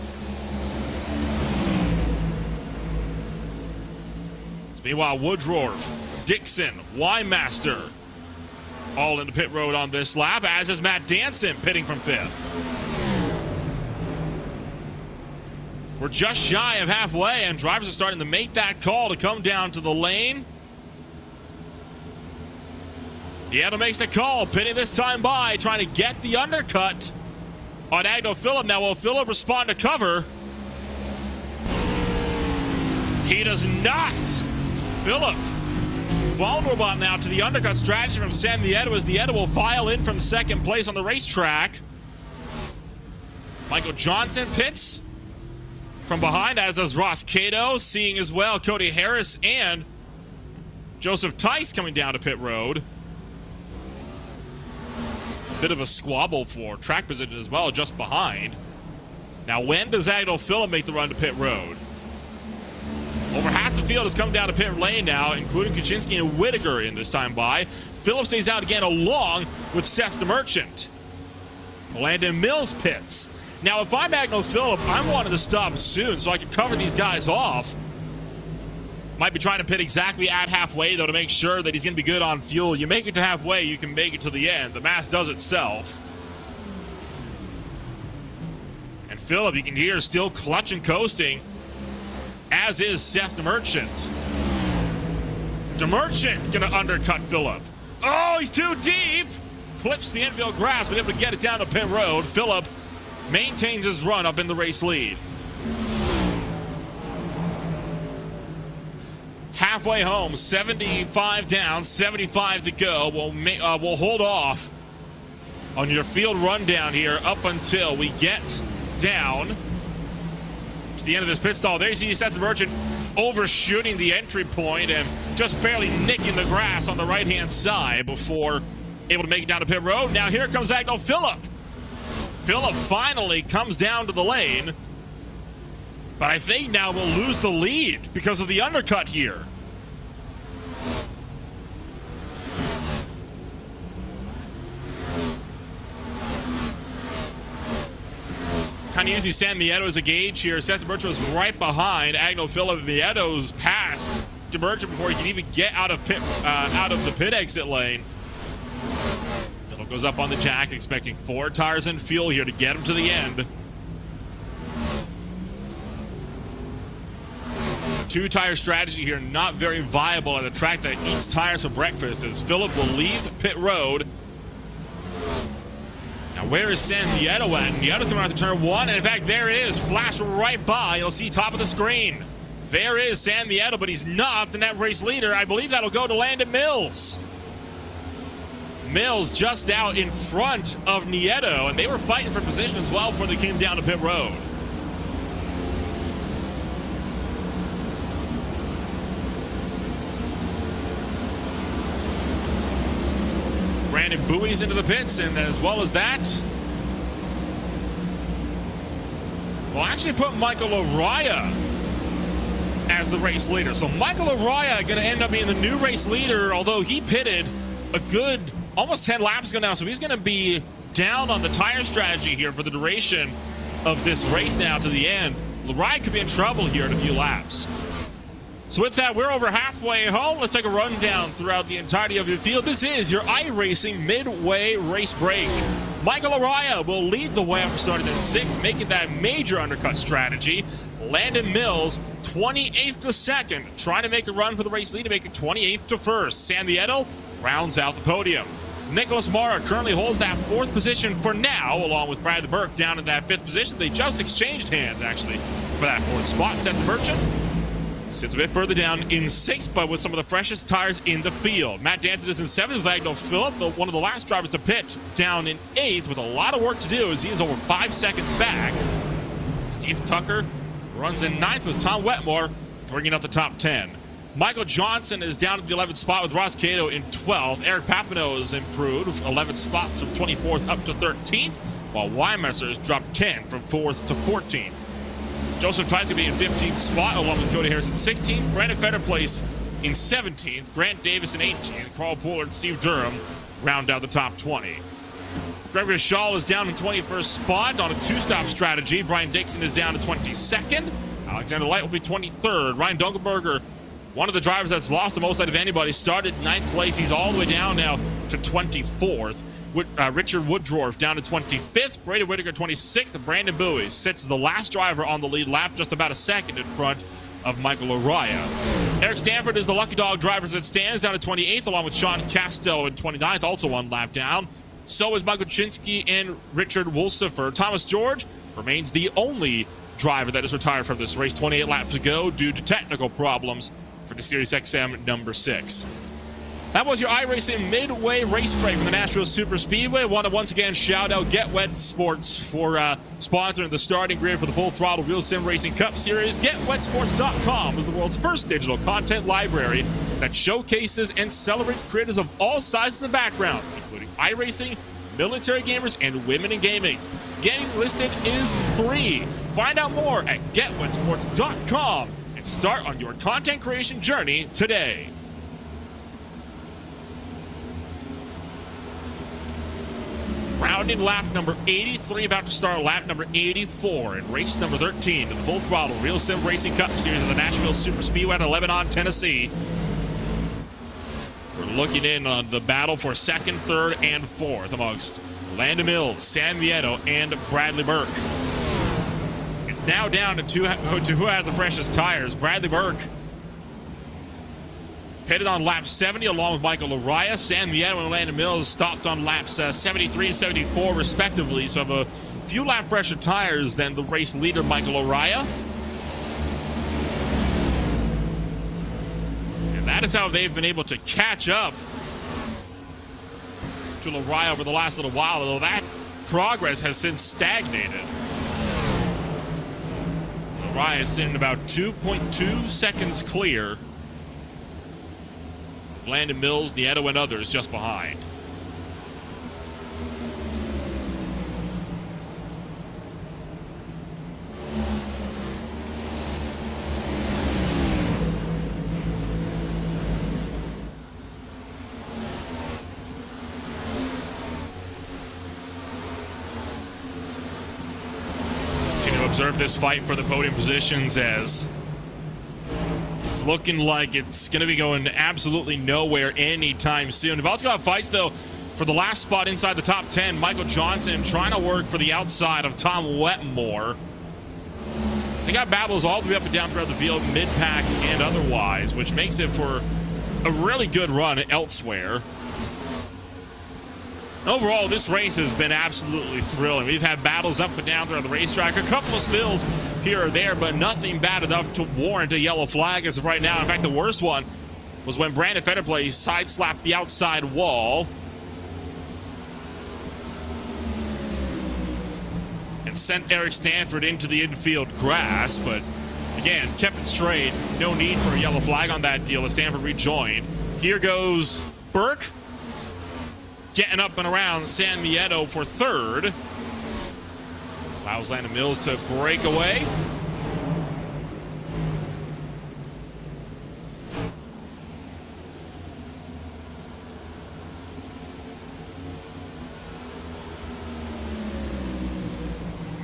Meanwhile, Woodruff, Dixon, Wymaster, all into pit road on this lap, as is Matt Danson pitting from 5th. We're just shy of halfway, and drivers are starting to make that call to come down to the lane. Nieto makes the call, pitting this time by, trying to get the undercut on Agno Phillip. Now, will Phillip respond to cover? He does not. Phillip vulnerable now to the undercut strategy from Sam Nieto, as Nieto will file in from second place on the racetrack. Michael Johnson pits from behind, as does Ross Cato, seeing as well Cody Harris and Joseph Tice coming down to pit road. Bit of a squabble for track position as well, just behind. Now, when does Agno Phillip make the run to pit road? Over half the field has come down to pit lane now, including Kuczynski and Whitaker in this time by. Phillip stays out again along with Seth DeMerchant. Landon Mills pits. Now, if I'm Agno Phillip, I'm wanting to stop soon so I can cover these guys off. Might be trying to pit exactly at halfway, though, to make sure that he's going to be good on fuel. You make it to halfway, you can make it to the end. The math does itself. And Phillip, you can hear, still clutch and coasting, as is Seth DeMerchant. DeMerchant gonna undercut Phillip. Oh, he's too deep! Clips the infield grass, but able to get it down to pit road. Phillip maintains his run up in the race lead. Halfway home, 75 down, 75 to go. We'll hold off on your field rundown here up until we get down to the end of this pit stall. There you see Seth DeMerchant overshooting the entry point and just barely nicking the grass on the right-hand side before able to make it down to pit road. Now here comes Agno Phillip. Phillip finally comes down to the lane, but I think now we'll lose the lead because of the undercut here. Kind of using Sam Nieto as a gauge here. Seth DeMerchant was right behind Agno Phillip. Nieto's passed DeMerchant before he can even get out of the pit exit lane. Phillip goes up on the jack, expecting 4 tires and fuel here to get him to the end. 2-tire strategy here, not very viable at a track that eats tires for breakfast, as Phillip will leave pit road. Now, where is Sam Nieto at? Nieto's coming out to turn 1, and in fact, there it is. Flash right by. You'll see top of the screen. There is Sam Nieto, but he's not the net race leader. I believe that'll go to Landon Mills. Mills just out in front of Nieto, and they were fighting for position as well before they came down to pit road. Brandon buoys into the pits, and as well as that, we'll actually put Michael Araya as the race leader. So Michael Araya going to end up being the new race leader, although he pitted a good almost 10 laps ago now, so he's going to be down on the tire strategy here for the duration of this race now to the end. Araya could be in trouble here in a few laps. So with that, we're over halfway home. Let's take a rundown throughout the entirety of your field. This is your iRacing midway race break. Michael Araya will lead the way after starting in 6th, making that major undercut strategy. Landon Mills, 28th to 2nd, trying to make a run for the race lead to make it 28th to 1st. Sam Nieto rounds out the podium. Nicholas Mara currently holds that 4th position for now, along with Bradley Burke down in that 5th position. They just exchanged hands, actually, for that 4th spot. Seth Merchant sits a bit further down in 6th, but with some of the freshest tires in the field. Matt Danson is in 7th with Agno Phillip, one of the last drivers to pit, down in 8th with a lot of work to do as he is over 5 seconds back. Steve Tucker runs in 9th with Tom Wetmore, bringing up the top 10. Michael Johnson is down at the 11th spot with Ross Cato in 12th. Eric Papineau has improved 11 spots from 24th up to 13th, while Weimerser has dropped 10 from 4th to 14th. Joseph Tyson being in 15th spot, along with Cody Harris in 16th. Brandon Fetterplace in 17th. Grant Davis in 18th. Carl Poolard and Steve Durham round out the top 20. Gregory Shaw is down in 21st spot on a 2-stop strategy. Brian Dixon is down to 22nd. Alexander Light will be 23rd. Ryan Dunkelberger, one of the drivers that's lost the most out of anybody, started 9th place. He's all the way down now to 24th. Richard Woodruff down to 25th. Brady Whitaker 26th. And Brandon Bowie sits as the last driver on the lead lap, just about a second in front of Michael Araya. Eric Stanford is the lucky dog driver as it stands, down to 28th, along with Sean Castello in 29th, also one lap down. So is Michael Chinsky and Richard Wolsifer. Thomas George remains the only driver that is retired from this race. 28 laps to go due to technical problems for the Sirius XM number 6. That was your iRacing Midway race break from the Nashville Super Speedway. I want to once again shout out Get Wet Sports for sponsoring the starting grid for the Full Throttle Real Sim Racing Cup Series. GetWetSports.com is the world's first digital content library that showcases and celebrates creators of all sizes and backgrounds, including iRacing, military gamers, and women in gaming. Getting listed is free. Find out more at GetWetSports.com and start on your content creation journey today. Rounding lap number 83, about to start lap number 84 in race number 13 of the Full Throttle Real Sim Racing Cup Series of the Nashville Super Speedway at Lebanon, Tennessee. We're looking in on the battle for 2nd, 3rd, and 4th amongst Landon Mills, Sam Vieto, and Bradley Burke. It's now down to who has the freshest tires. Bradley Burke pitted on lap 70 along with Michael Araya. Sam Vieto and Landon Mills stopped on laps 73 and 74 respectively, so have a few lap fresher tires than the race leader Michael Araya. And that is how they've been able to catch up to Araya over the last little while, although that progress has since stagnated. Araya is sitting about 2.2 seconds clear. Landon Mills, Nieto, and others just behind. Continue to observe this fight for the podium positions as it's looking like it's going to be going absolutely nowhere anytime soon. We've also got fights, though, for the last spot inside the top 10. Michael Johnson trying to work for the outside of Tom Wetmore. So you got battles all the way up and down throughout the field, mid-pack and otherwise, which makes it for a really good run elsewhere. Overall, this race has been absolutely thrilling. We've had battles up and down throughout the racetrack, a couple of spills here or there, but nothing bad enough to warrant a yellow flag as of right now. In fact, the worst one was when Brandon Fetterplace side-slapped the outside wall and sent Eric Stanford into the infield grass, but again, kept it straight. No need for a yellow flag on that deal as Stanford rejoined. Here goes Burke, getting up and around San Mieto for 3rd. Allows Landon Mills to break away.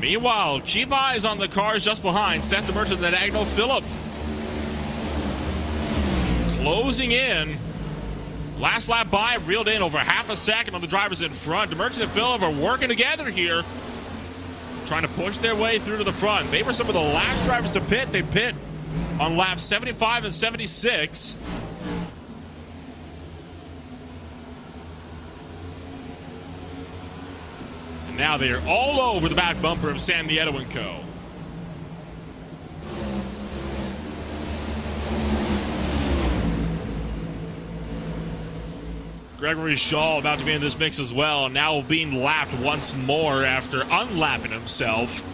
Meanwhile, keep eyes on the cars just behind. Seth the Merchant and Agno Phillip closing in. Last lap by, reeled in over half a second on the drivers in front. The Merchant and Phillip are working together here, trying to push their way through to the front. They were some of the last drivers to pit. They pit on laps 75 and 76. And now they are all over the back bumper of San Nieto & Co. Gregory Shaw about to be in this mix as well, now being lapped once more after unlapping himself,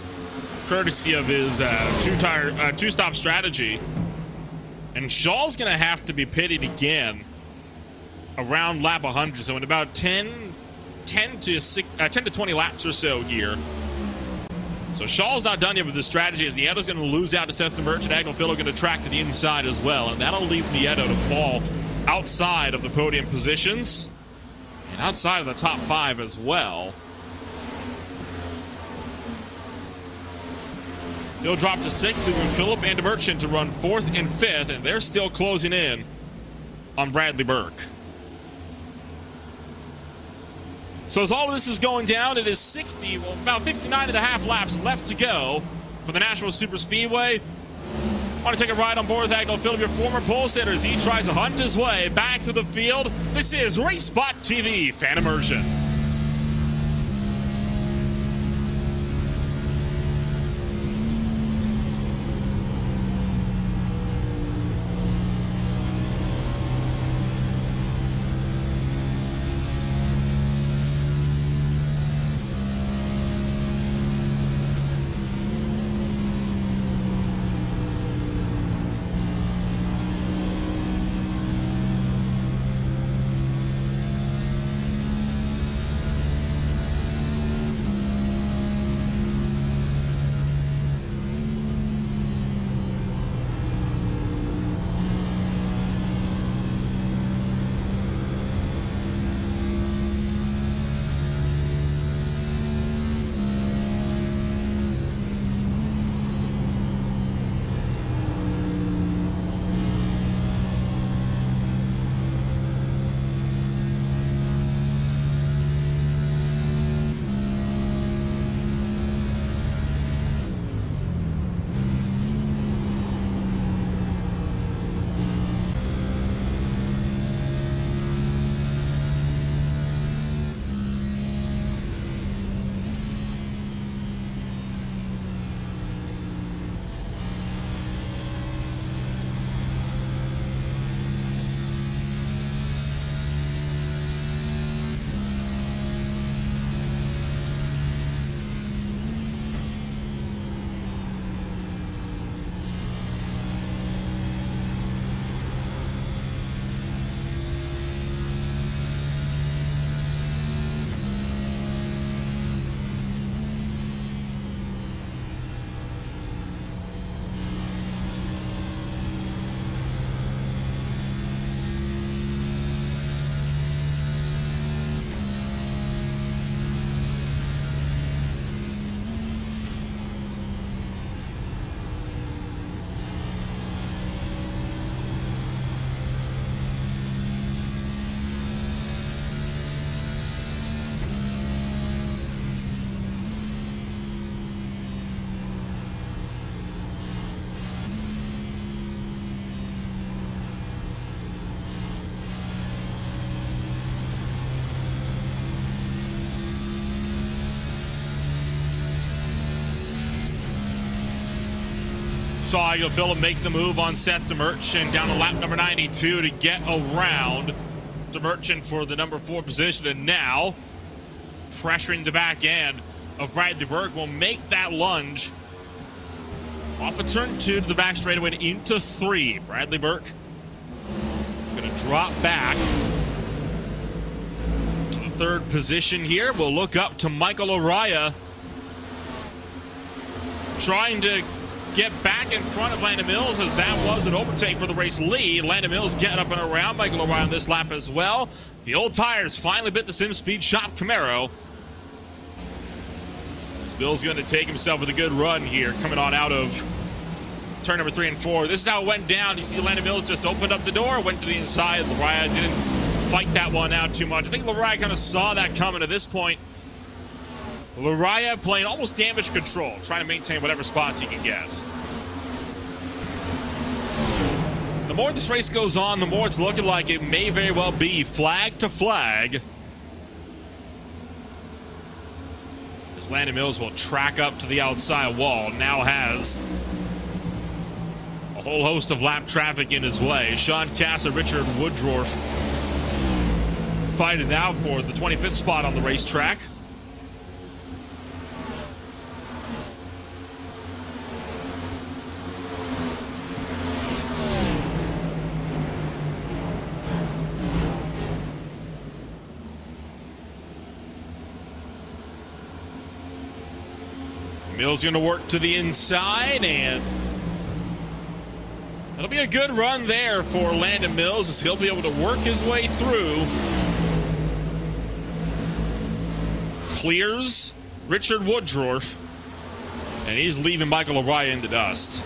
courtesy of his two-stop strategy. And Shaw's going to have to be pitted again around lap 100, so in about 10 to 20 laps or so here. So Shaw's not done yet with this strategy, as Nieto's going to lose out to Seth the Merchant. Agnifilo going to track to the inside as well, and that'll leave Nieto to fall outside of the podium positions and outside of the top 5 as well. He'll drop to 6th, leaving Phillip and Merchant to run 4th and 5th, and they're still closing in on Bradley Burke. So as all of this is going down, it is about 59 and a half laps left to go for the Nashville Super Speedway. Want to take a ride on board with Agnifilo, your former pole sitter, as he tries to hunt his way back through the field. This is RaceSpotTV Fan Immersion. Saw Agnifilo make the move on Seth DeMerchant down to lap number 92 to get around DeMerchant for the number 4 position, and now pressuring the back end of Bradley Burke will make that lunge off of turn 2 to the back straightaway and into 3. Bradley Burke going to drop back to the 3rd position here. We'll look up to Michael Araya trying to get back in front of Landon Mills, as that was an overtake for the race lead. Landon Mills getting up and around Michael Araya on this lap as well. The old tires finally bit the Sim Speed Shop Camaro. Mills going to take himself with a good run here, coming on out of turn number 3 and 4. This is how it went down. You see Landon Mills just opened up the door, went to the inside. Araya didn't fight that one out too much. I think Araya kind of saw that coming at this point. Araya playing almost damage control, trying to maintain whatever spots he can get. The more this race goes on, the more it's looking like it may very well be flag to flag. Landon Mills will track up to the outside wall. Now has a whole host of lap traffic in his way. Sean Cass and Richard Woodruff fighting out for the 25th spot on the racetrack. Mills going to work to the inside, and it'll be a good run there for Landon Mills as he'll be able to work his way through. Clears Richard Woodruff, and he's leaving Michael O'Brien in the dust.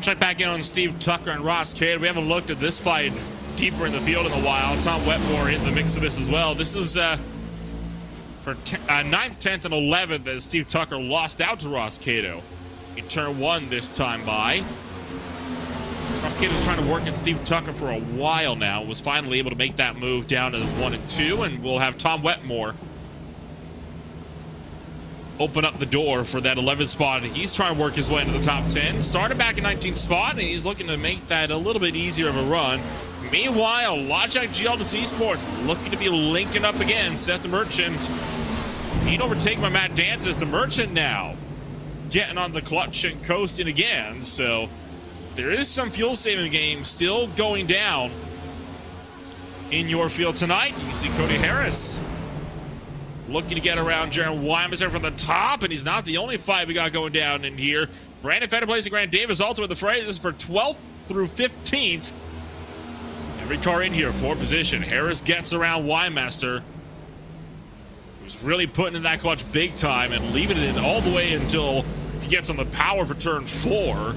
Check back in on Steve Tucker and Ross Cade. We haven't looked at this fight deeper in the field in a while. Tom Wetmore in the mix of this as well. This is for 9th, 10th, and 11th as Steve Tucker lost out to Ross Cato in turn 1 this time by. Ross Cato was trying to work at Steve Tucker for a while now. Was finally able to make that move down to 1 and 2, and we'll have Tom Wetmore open up the door for that 11th spot. He's trying to work his way into the top 10. Started back in 19th spot, and he's looking to make that a little bit easier of a run. Meanwhile, Logic GLDC Sports looking to be linking up again. Seth the Merchant being overtaken by Matt Dance as the Merchant now getting on the clutch and coasting again. So there is some fuel saving game still going down in your field tonight. You can see Cody Harris looking to get around Jaron Wymaster from the top, and he's not the only fight we got going down in here. Brandon Federer and Grant Davis also in the fray. This is for 12th through 15th. Every car in here for position. Harris gets around Wymaster, who's really putting in that clutch big time and leaving it in all the way until he gets on the power for turn 4.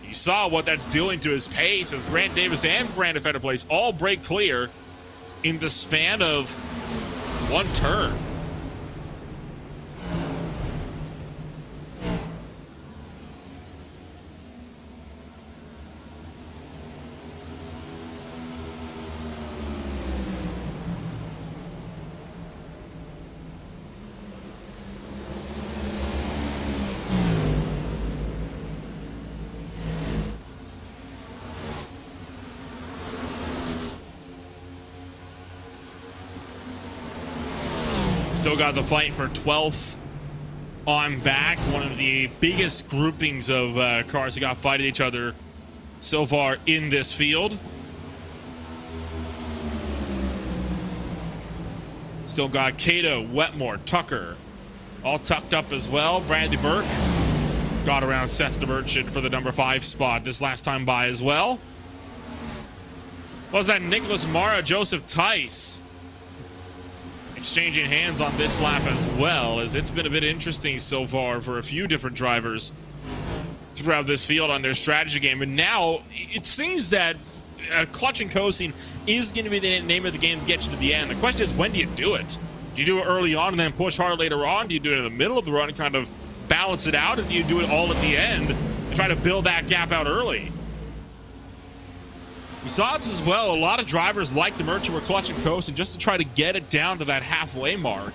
You saw what that's doing to his pace as Grant Davis and Brandon Federer all break clear in the span of 1 turn. Still got the fight for 12th on back. One of the biggest groupings of cars that got fighting each other so far in this field. Still got Cato, Wetmore, Tucker, all tucked up as well. Bradley Burke got around Seth the Merchant for the number 5 spot this last time by as well. Was that Nicholas Mara, Joseph Tice exchanging hands on this lap as well, as it's been a bit interesting so far for a few different drivers throughout this field on their strategy game. And now it seems that clutch and coasting is going to be the name of the game to get you to the end. The question is, when do you do it? Do you do it early on and then push hard later on? Do you do it in the middle of the run and kind of balance it out? Or do you do it all at the end and try to build that gap out early? We saw this as well. A lot of drivers like the Merchant were clutch and coasting just to try to get it down to that halfway mark.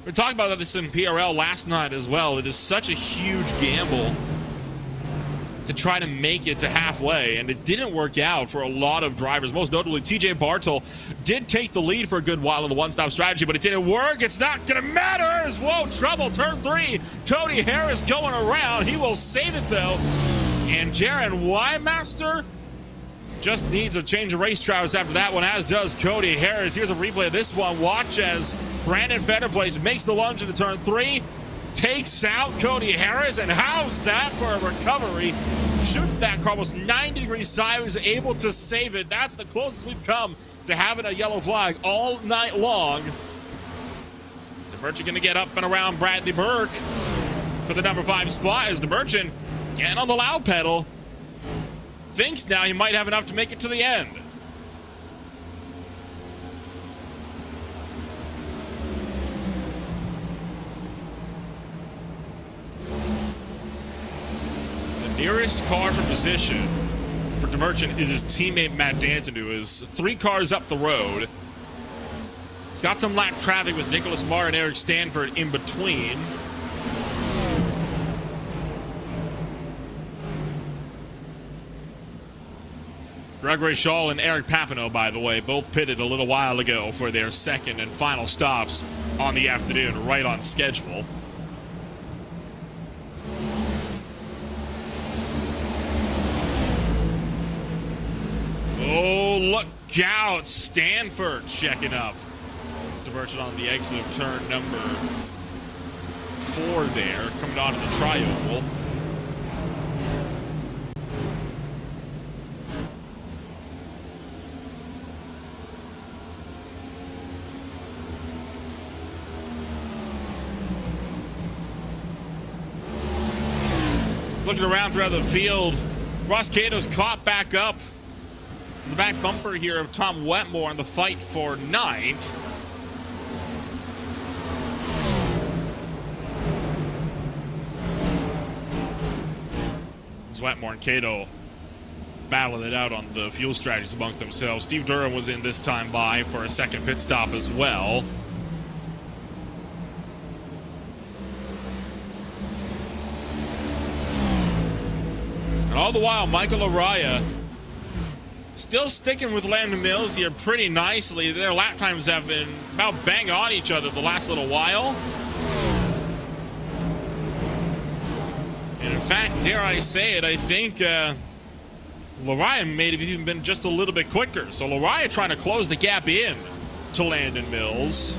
We talked about this in PRL last night as well. It is such a huge gamble to try to make it to halfway, and it didn't work out for a lot of drivers. Most notably, TJ Bartle did take the lead for a good while in the one-stop strategy, but it didn't work. It's not gonna matter. Whoa, trouble, turn 3. Cody Harris going around. He will save it though. And Jaron Wymaster just needs a change of race trousers after that one, as does Cody Harris. Here's a replay of this one. Watch as Brandon Federer makes the lunge into turn 3, takes out Cody Harris, and how's that for a recovery? Shoots that car almost 90 degrees sideways, able to save it. That's the closest we've come to having a yellow flag all night long. The Merchant going to get up and around Bradley Burke for the number 5 spot as the Merchant getting on the loud pedal. Thinks now he might have enough to make it to the end. The nearest car for position for the Merchant is his teammate Matt Danton, who is 3 cars up the road. He's got some lap traffic with Nicholas Marr and Eric Stanford in between. Gregory Shaw and Eric Papineau, by the way, both pitted a little while ago for their second and final stops on the afternoon, right on schedule. Oh, look out! Stanford checking up. Diversion on the exit of turn number 4 there, coming onto the tri-oval. Looking around throughout the field, Ross Cato's caught back up to the back bumper here of Tom Wetmore in the fight for 9th. As Wetmore and Cato battling it out on the fuel strategies amongst themselves. Steve Durham was in this time by for a second pit stop as well. All the while, Michael Araya still sticking with Landon Mills here pretty nicely. Their lap times have been about bang on each other the last little while. And in fact, dare I say it, I think Laraya may have even been just a little bit quicker. So Laraya trying to close the gap in to Landon Mills.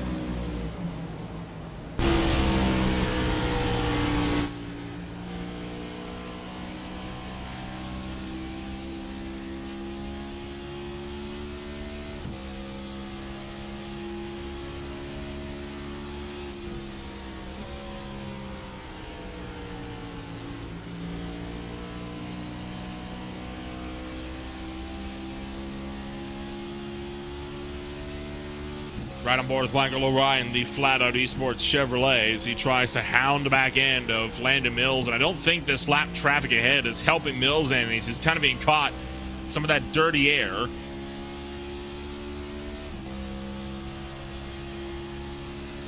Right on board with Michael O'Ryan, the Flat Out Esports Chevrolet, as he tries to hound the back end of Landon Mills. And I don't think this lap traffic ahead is helping Mills any. He's kind of being caught in some of that dirty air.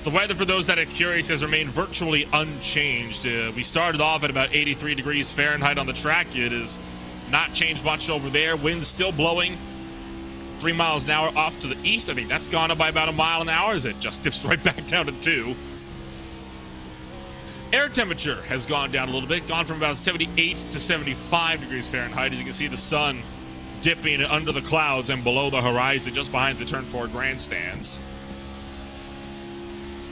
The weather, for those that are curious, has remained virtually unchanged. We started off at about 83 degrees Fahrenheit on the track. It has not changed much over there. Wind's still blowing 3 miles an hour off to the east. I think that's gone up by about 1 mile an hour as it just dips right back down to 2. Air temperature has gone down a little bit, gone from about 78 to 75 degrees Fahrenheit. As you can see, the sun dipping under the clouds and below the horizon just behind the turn 4 grandstands.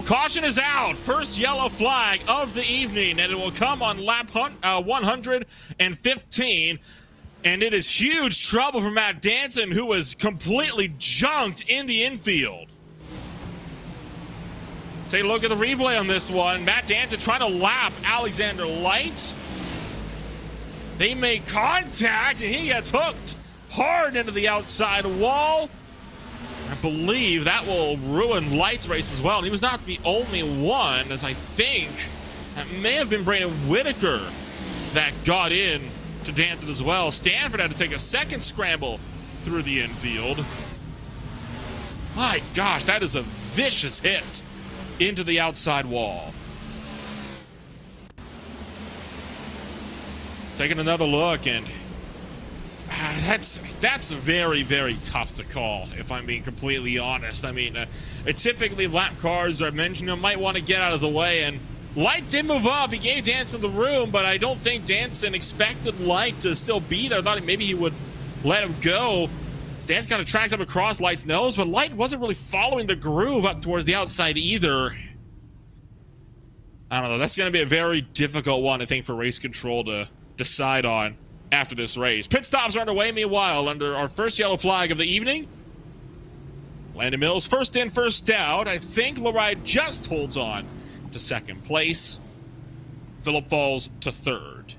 Caution is out. First yellow flag of the evening, and it will come on lap 115. And it is huge trouble for Matt Danton, who was completely junked in the infield. Take a look at the replay on this one. Matt Danton trying to lap Alexander Light. They make contact, and he gets hooked hard into the outside wall. I believe that will ruin Light's race as well. And he was not the only one, as I think that may have been Brandon Whitaker that got in to Danton as well. Stanford had to take a second scramble through the infield. My gosh, that is a vicious hit into the outside wall. Taking another look, and that's very, very tough to call, if I'm being completely honest. I mean, typically lap cars are mentioned, might want to get out of the way, and Light did move up. He gave Danton the room, but I don't think Danton expected Light to still be there. I thought maybe he would let him go. Danton kind of tracks up across Light's nose, but Light wasn't really following the groove up towards the outside either. I don't know. That's going to be a very difficult one, I think, for race control to decide on after this race. Pit stops are underway, meanwhile, under our first yellow flag of the evening. Landon Mills, first in, first out. I think Laride just holds on to second place. Phillip falls to third.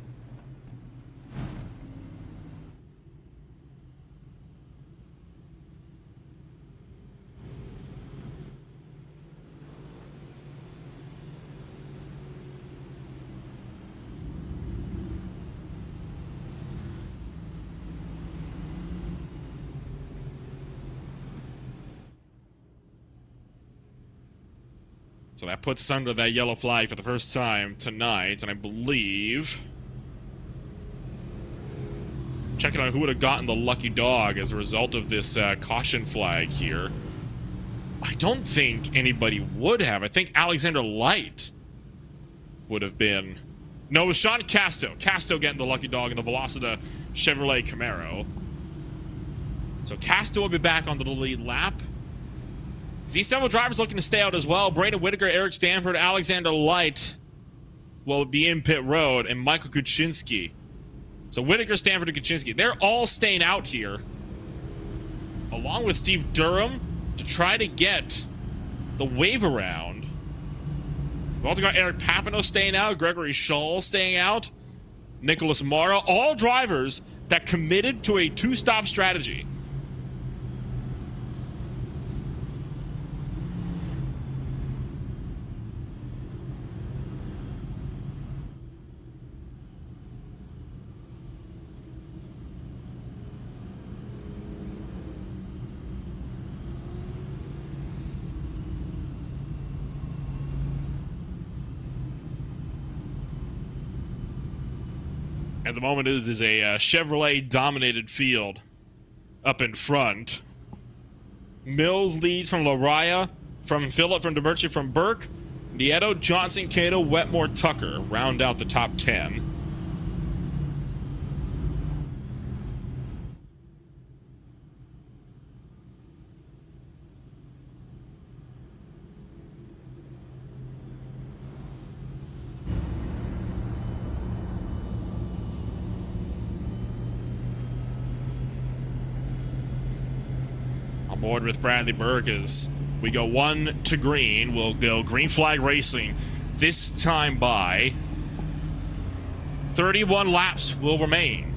So that puts us under that yellow flag for the first time tonight, and I believe... Checking on who would have gotten the lucky dog as a result of this caution flag here. I don't think anybody would have. I think Alexander Light would have been... No, it was Sean Casto. Casto getting the lucky dog in the Velocita Chevrolet Camaro. So Casto will be back onto the lead lap. See several drivers looking to stay out as well. Braden Whitaker, Eric Stanford, Alexander Light will be in pit road, and Michael Kuczynski. So Whitaker, Stanford, and Kuczynski, they're all staying out here, along with Steve Durham, to try to get the wave around. We've also got Eric Papineau staying out, Gregory Scholl staying out, Nicholas Mara, all drivers that committed to a two-stop strategy. At the moment, it is a Chevrolet-dominated field up in front. Mills leads from Lariah, from Phillip, from DeMurchie, from Burke. Nieto, Johnson, Cato, Wetmore, Tucker round out the top 10. Board with Bradley Burke as we go 1 to green. We'll go green flag racing. This time by 31 laps will remain.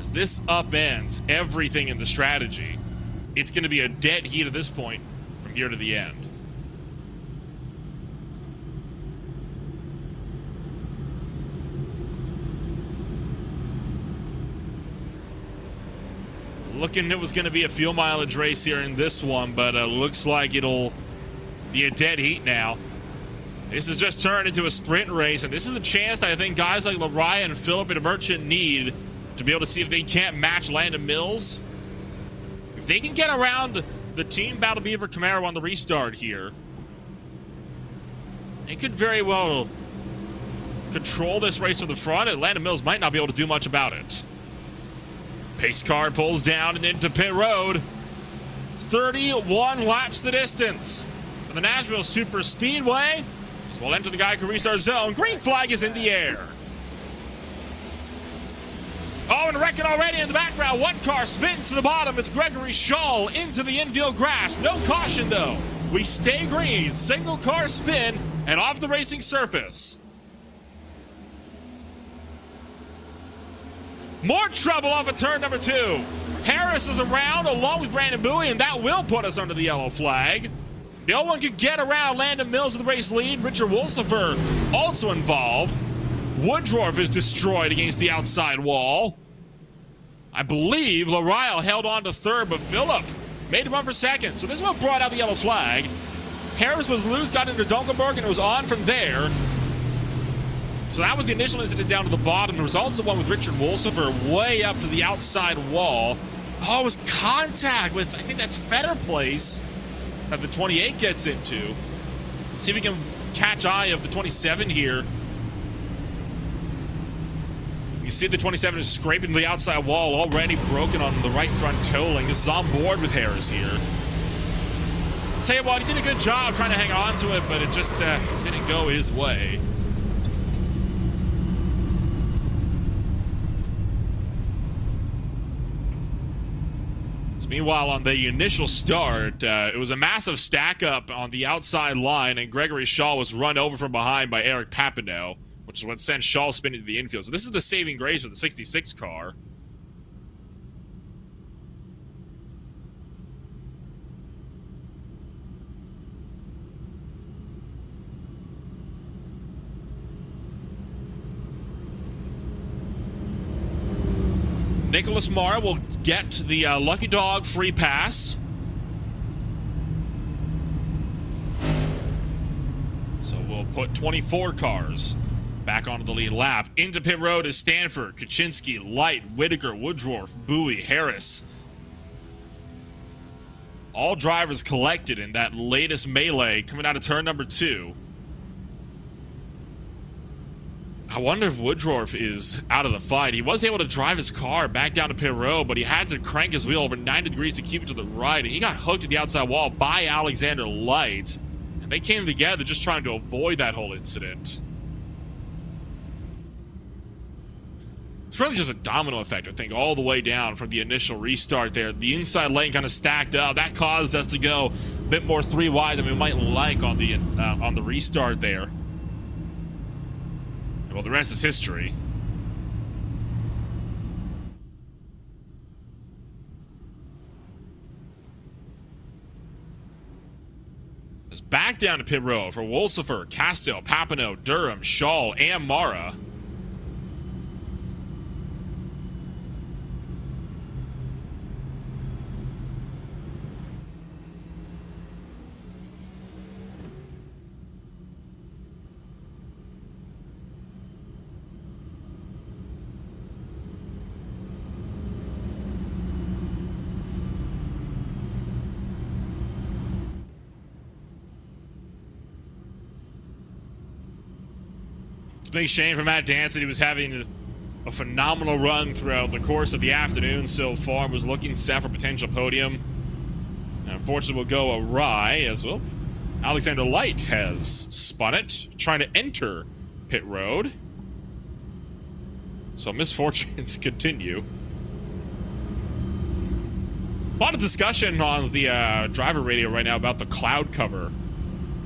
As this upends everything in the strategy, it's going to be a dead heat at this point from here to the end. Looking it was going to be a fuel mileage race here in this one, but looks like it'll be a dead heat now. This has just turned into a sprint race, and this is the chance that I think guys like Lariah and Phillip and Merchant need to be able to see if they can't match Landon Mills. If they can get around the Team Battle Beaver Camaro on the restart here, they could very well control this race from the front, and Landon Mills might not be able to do much about it. Pace car pulls down and into pit road. 31 laps the distance for the Nashville Super Speedway. As we'll enter the Geico restart zone. Green flag is in the air. Oh, and wrecking already in the background. One car spins to the bottom. It's Gregory Scholl into the infield grass. No caution, though. We stay green. Single car spin and off the racing surface. More trouble off of turn number 2. Harris is around along with Brandon Bowie, and that will put us under the yellow flag. No one could get around Landon Mills in the race lead. Richard Wolsifer also involved. Woodruff is destroyed against the outside wall. I believe Lariah held on to third, but Phillip made him run for second. So this is what brought out the yellow flag. Harris was loose, got into Dunkelberg, and it was on from there. So that was the initial incident down to the bottom. There was also one with Richard Wolsifer way up to the outside wall. Oh, it was contact with, I think that's Fetter Place that the 28 gets into. See if we can catch eye of the 27 here. You see the 27 is scraping the outside wall, already broken on the right front tolling. This is on board with Harris here. I'll tell you what, he did a good job trying to hang on to it, but it just didn't go his way. Meanwhile, on the initial start, it was a massive stack up on the outside line, and Gregory Shaw was run over from behind by Eric Papineau, which is what sent Shaw spinning to the infield. So this is the saving grace for the 66 car. Nicholas Mara will get the Lucky Dog free pass. So we'll put 24 cars back onto the lead lap. Into pit road is Stanford, Kaczynski, Light, Whitaker, Woodruff, Bowie, Harris. All drivers collected in that latest melee coming out of turn number 2. I wonder if Woodruff is out of the fight. He was able to drive his car back down to pit road, but he had to crank his wheel over 90 degrees to keep it to the right, and he got hooked to the outside wall by Alexander Light, and they came together just trying to avoid that whole incident. It's really just a domino effect, I think, all the way down from the initial restart there. The inside lane kind of stacked up. That caused us to go a bit more 3 wide than we might like on the restart there. Well, the rest is history. It's back down to pit road for Wolsifer, Castell, Papineau, Durham, Shaw, and Mara. It's a big shame for Matt Danson. He was having a phenomenal run throughout the course of the afternoon so far. Was looking set for potential podium. And unfortunately, will go awry as well. Alexander Light has spun it, trying to enter pit road. So misfortunes continue. A lot of discussion on the driver radio right now about the cloud cover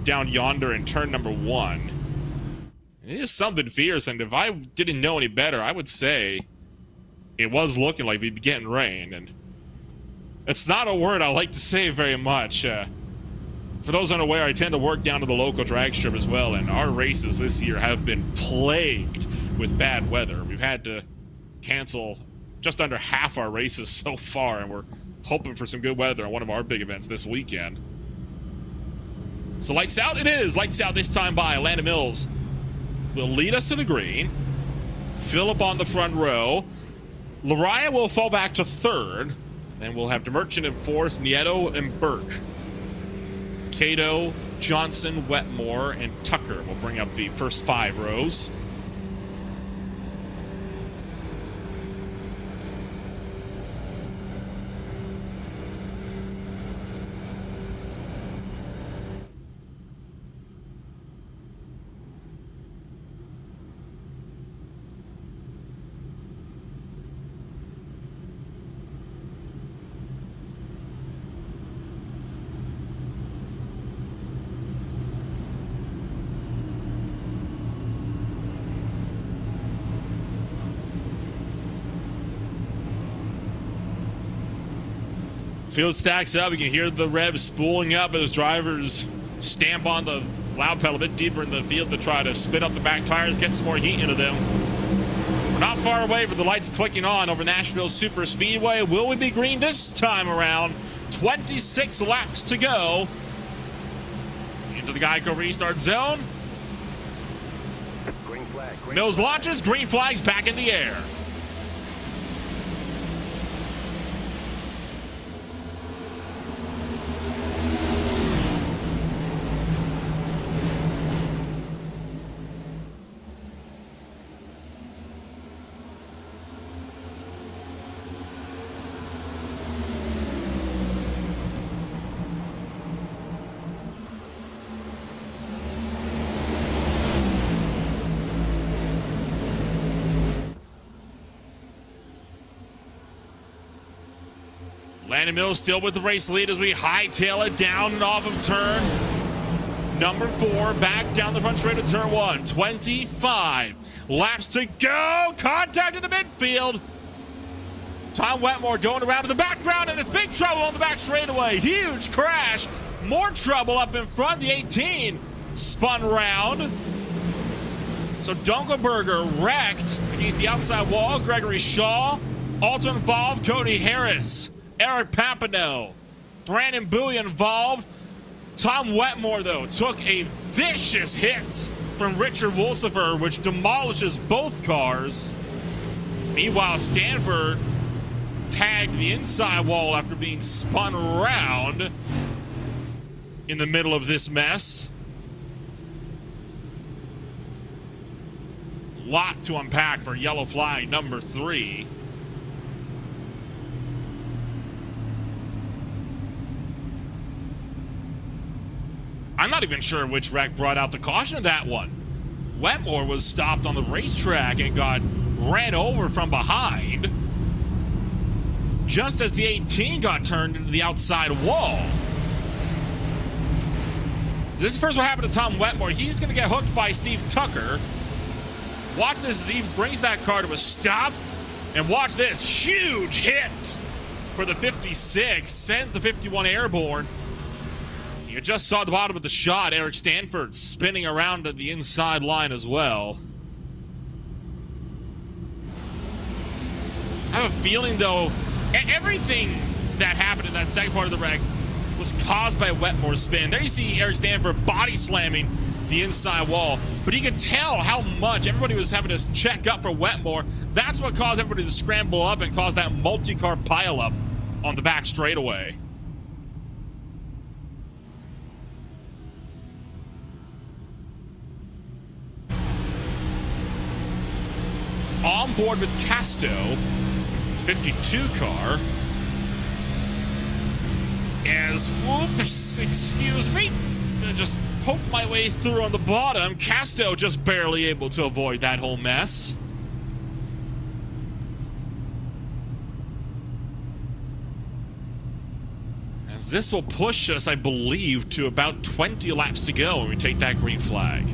down yonder in turn number 1. It is something fierce, and if I didn't know any better, I would say it was looking like we'd be getting rain, and it's not a word I like to say very much. For those unaware, I tend to work down to the local drag strip as well, and our races this year have been plagued with bad weather. We've had to cancel just under half our races so far, and we're hoping for some good weather on one of our big events this weekend. So lights out it is. Lights out this time by Landon Mills. Will lead us to the green. Phillip on the front row. Lariah will fall back to 3rd. Then we'll have DeMerchant in 4th, Nieto and Burke. Cato, Johnson, Wetmore, and Tucker will bring up the first 5 rows. Field stacks up. You can hear the revs spooling up as drivers stamp on the loud pedal a bit deeper in the field to try to spit up the back tires, get some more heat into them. We're not far away from the lights clicking on over Nashville Super Speedway. Will we be green this time around? 26 laps to go. Into the Geico restart zone. Green flag, Mills launches, green flags back in the air. Landon Mills still with the race lead as we hightail it down and off of turn number 4, back down the front straight of turn 1. 25 laps to go. Contact in the midfield. Tom Wetmore going around to the background, and it's big trouble on the back straightaway. Huge crash. More trouble up in front. The 18 spun round. So Dunkelberger wrecked against the outside wall. Gregory Shaw also involved. Cody Harris, Eric Papineau, Brandon Bowie involved. Tom Wetmore, though, took a vicious hit from Richard Wolsifer, which demolishes both cars. Meanwhile, Stanford tagged the inside wall after being spun around in the middle of this mess. Lot to unpack for yellow flag number 3. I'm not even sure which wreck brought out the caution of that one. Wetmore was stopped on the racetrack and got ran over from behind just as the 18 got turned into the outside wall. This is first what happened to Tom Wetmore. He's going to get hooked by Steve Tucker. Watch this as he brings that car to a stop. And watch this. Huge hit for the 56. Sends the 51 airborne. You just saw the bottom of the shot. Eric Stanford spinning around at the inside line as well. I have a feeling, though, everything that happened in that second part of the wreck was caused by Wetmore's spin. There you see Eric Stanford body slamming the inside wall. But you could tell how much everybody was having to check up for Wetmore. That's what caused everybody to scramble up and cause that multi-car pileup on the back straightaway. It's on board with Casto, 52 car. As, whoops, excuse me, I'm gonna just poke my way through on the bottom. Casto just barely able to avoid that whole mess. As this will push us, I believe, to about 20 laps to go when we take that green flag.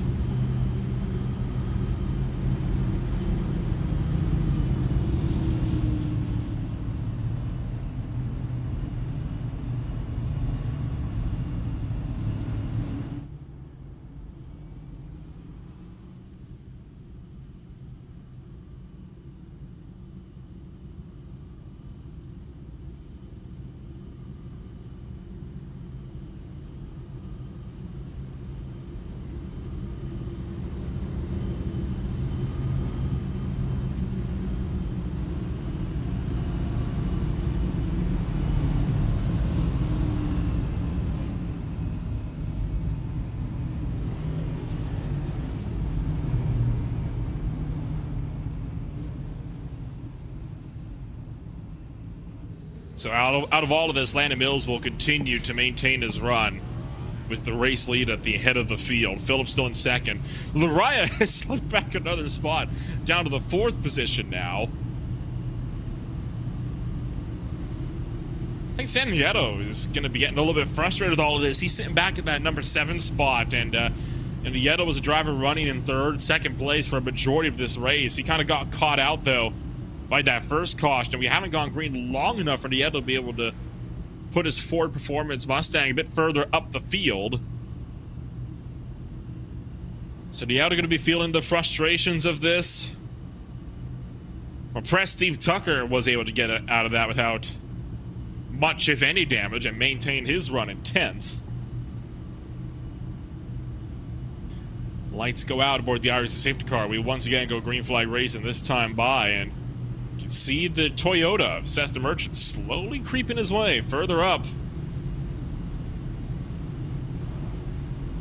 So out of all of this, Landon Mills will continue to maintain his run with the race lead at the head of the field. Phillips still in second. Lariah has slipped back another spot down to the 4th position now. I think San Nieto is going to be getting a little bit frustrated with all of this. He's sitting back at that number 7 spot, and Nieto was a driver running in 3rd, 2nd place for a majority of this race. He kind of got caught out, though, by that first caution. We haven't gone green long enough for Nieto to be able to put his Ford Performance Mustang a bit further up the field. So Nieto going to be feeling the frustrations of this. Impressed Steve Tucker was able to get out of that without much, if any, damage and maintain his run in 10th. Lights go out aboard the Irish safety car. We once again go green flag racing, this time by, and you can see the Toyota of Seth DeMerchant slowly creeping his way further up.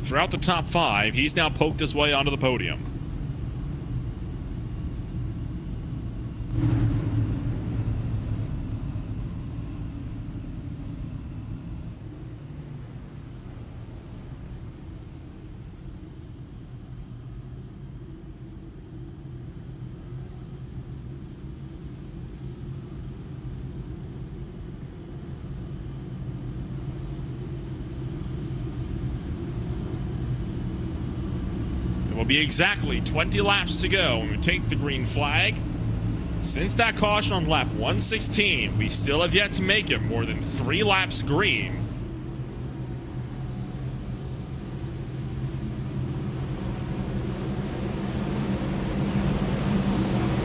Throughout the top 5, he's now poked his way onto the podium. It will be exactly 20 laps to go when we take the green flag. Since that caution on lap 116, we still have yet to make it more than 3 laps green.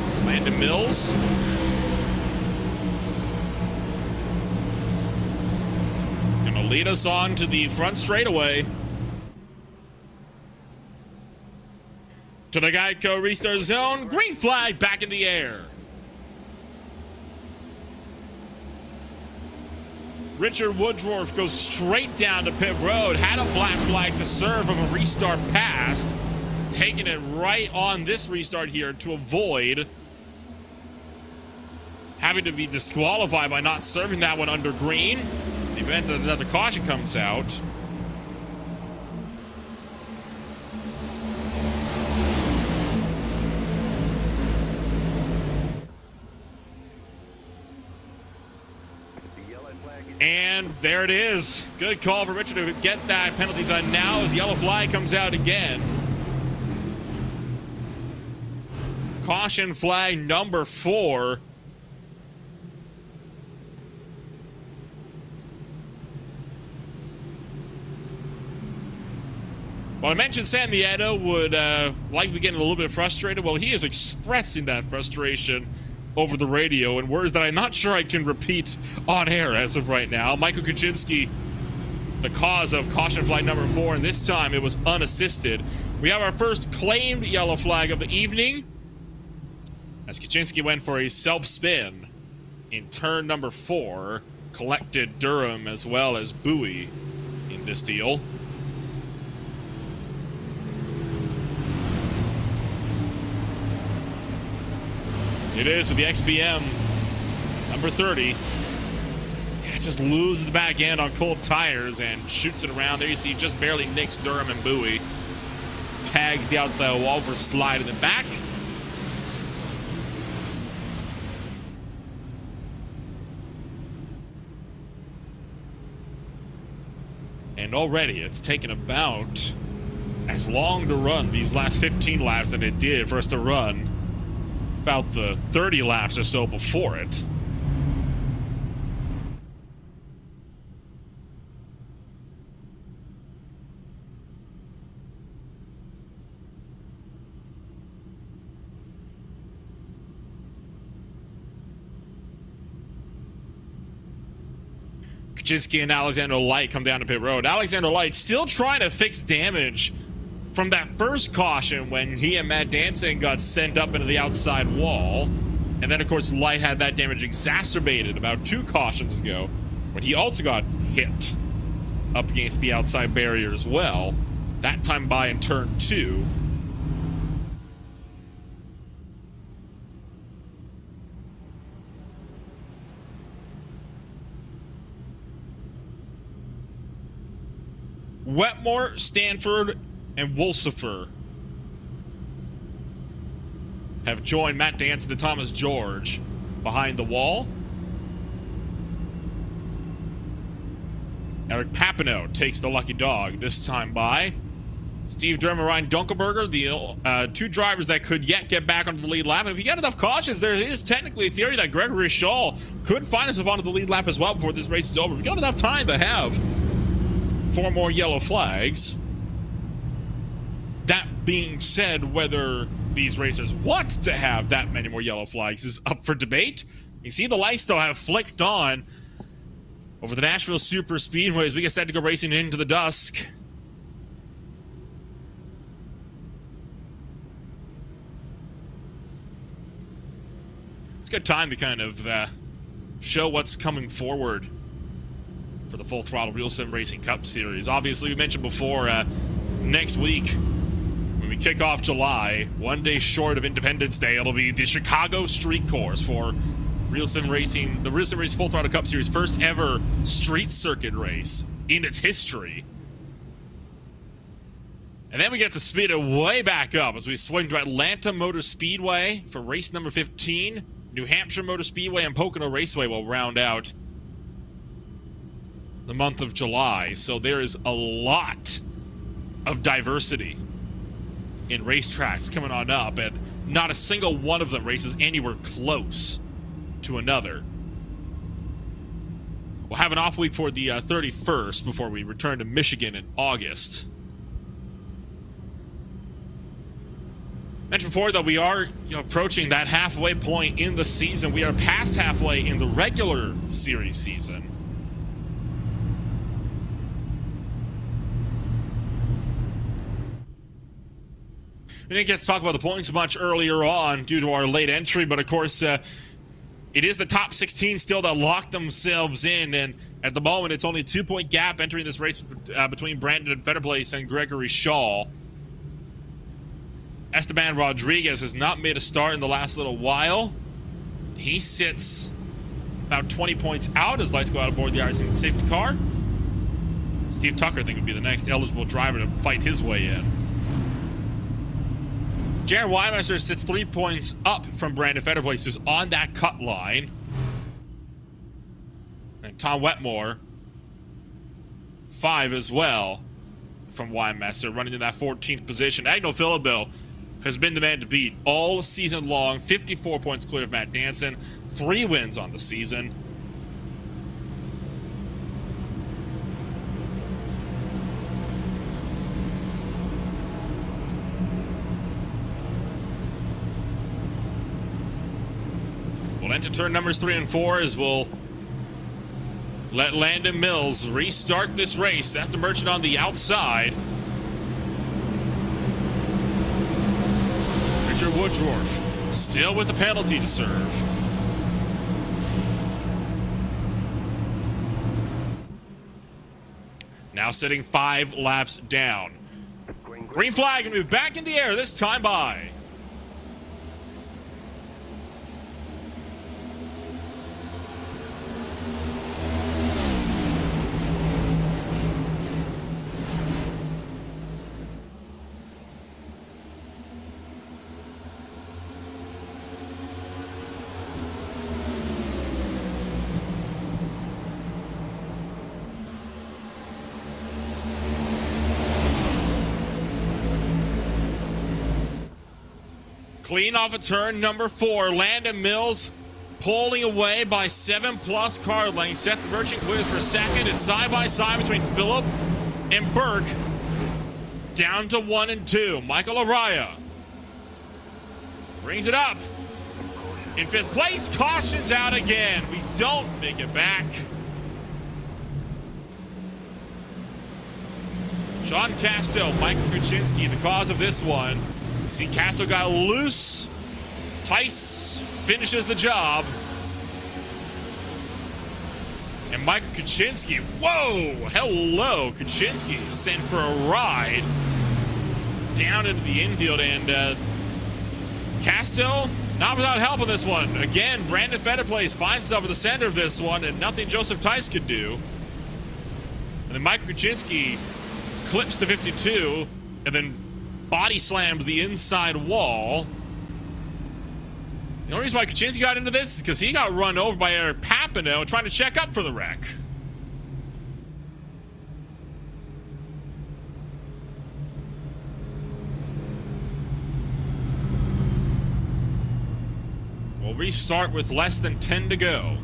It's Landon Mills. Gonna lead us on to the front straightaway. To the Geico restart zone, green flag back in the air. Richard Woodruff goes straight down to pit road, had a black flag to serve of a restart pass, taking it right on this restart here to avoid having to be disqualified by not serving that one under green. In the event that another caution comes out. And there it is. Good call for Richard to get that penalty done now as yellow flag comes out again. Caution flag number 4. Well, I mentioned San Nieto would likely be getting a little bit frustrated. Well, he is expressing that frustration over the radio in words that I'm not sure I can repeat on air as of right now. Michael Kuczynski, the cause of caution flag number 4, and this time it was unassisted. We have our first claimed yellow flag of the evening as Kuczynski went for a self-spin in turn number 4, collected Durham as well as Bowie in this deal. It is with the XBM, number 30. Yeah, just loses the back end on cold tires and shoots it around. There you see just barely nicks Durham and Bowie. Tags the outside wall for slide in the back. And already it's taken about as long to run these last 15 laps than it did for us to run about the 30 laps or so before it. Kuczynski and Alexander Light come down to pit road. Alexander Light still trying to fix damage from that first caution when he and Matt Danson got sent up into the outside wall. And then, of course, Light had that damage exacerbated about 2 cautions ago when he also got hit up against the outside barrier as well. That time by in turn 2. Wetmore, Stanford, and Wolsifer have joined Matt Danson and Thomas George behind the wall. Eric Papineau takes the lucky dog this time by. Steve Durham and Ryan Dunkelberger, the 2 drivers that could yet get back onto the lead lap. And if you get enough cautions, there is technically a theory that Gregory Schall could find himself onto the lead lap as well before this race is over. We've got enough time to have 4 more yellow flags. That being said, whether these racers want to have that many more yellow flags is up for debate. You see the lights, though, have flicked on over the Nashville Super Speedway as we get set to go racing into the dusk. It's a good time to kind of show what's coming forward for the Full Throttle RealSimRacing Cup Series. Obviously, we mentioned before, next week, when we kick off July, 1 day short of Independence Day, it'll be the Chicago Street Course for RealSimRacing, the RealSimRacing Full Throttle Cup Series, first ever street circuit race in its history. And then we get to speed it way back up as we swing to Atlanta Motor Speedway for race number 15. New Hampshire Motor Speedway and Pocono Raceway will round out the month of July. So there is a lot of diversity in racetracks coming on up, and not a single one of them races anywhere close to another. We'll have an off week for the 31st before we return to Michigan in August. Mentioned before that we are approaching that halfway point in the season. We are past halfway in the regular series season. We didn't get to talk about the points much earlier on due to our late entry, but of course, it is the top 16 still that locked themselves in, and at the moment, it's only a 2-point gap entering this race between Brandon Fetterplace and Gregory Shaw. Esteban Rodriguez has not made a start in the last little while. He sits about 20 points out as lights go out aboard the RC safety car. Steve Tucker, I think, would be the next eligible driver to fight his way in. Jared Weimeister sits 3 points up from Brandon Fetterplace, who's on that cut line. And Tom Wetmore, 5 as well from Weimeister, running in that 14th position. Agno Philibel has been the man to beat all season long. 54 points clear of Matt Danson. 3 wins on the season. We'll enter turn numbers 3 and 4 as we'll let Landon Mills restart this race. That's the Merchant on the outside. Richard Woodruff still with a penalty to serve. Now sitting 5 laps down. Green flag and move back in the air, this time by clean off of turn number 4. Landon Mills pulling away by 7+ car lengths. Seth Merchant clears for second. It's side by side between Phillip and Burke. Down to 1 and 2. Michael Araya brings it up. In 5th place, cautions out again. We don't make it back. Sean Casto, Michael Kuczynski, the cause of this one. See, Castle got loose. Tice finishes the job. And Michael Kuczynski, whoa, hello, Kuczynski sent for a ride down into the infield. And Casto, not without help on this one. Again, Brandon Fetterplace finds himself at the center of this one, and nothing Joseph Tice could do. And then Michael Kuczynski clips the 52, and then body slams the inside wall. The only reason why Kuczynski got into this is because he got run over by Eric Papineau trying to check up for the wreck. We'll restart with less than 10 to go.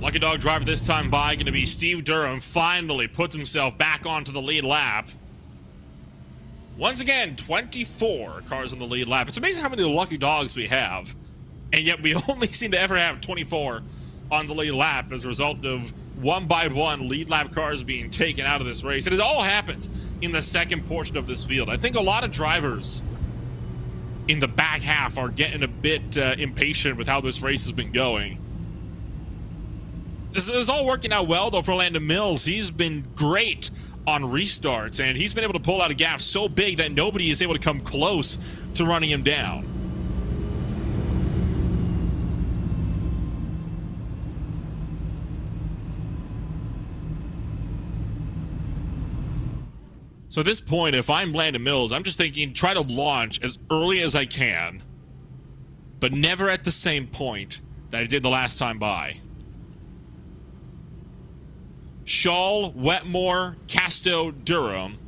Lucky dog driver this time by going to be Steve Durham. Finally puts himself back onto the lead lap. Once again, 24 cars on the lead lap. It's amazing how many lucky dogs we have, and yet we only seem to ever have 24 on the lead lap as a result of one by one lead lap cars being taken out of this race. And it all happens in the second portion of this field. I think a lot of drivers in the back half are getting a bit impatient with how this race has been going. This is all working out well, though, for Landon Mills. He's been great on restarts, and he's been able to pull out a gap so big that nobody is able to come close to running him down. So at this point, if I'm Landon Mills, I'm just thinking, try to launch as early as I can, but never at the same point that I did the last time by. Shaw, Wetmore, Casto, Durham,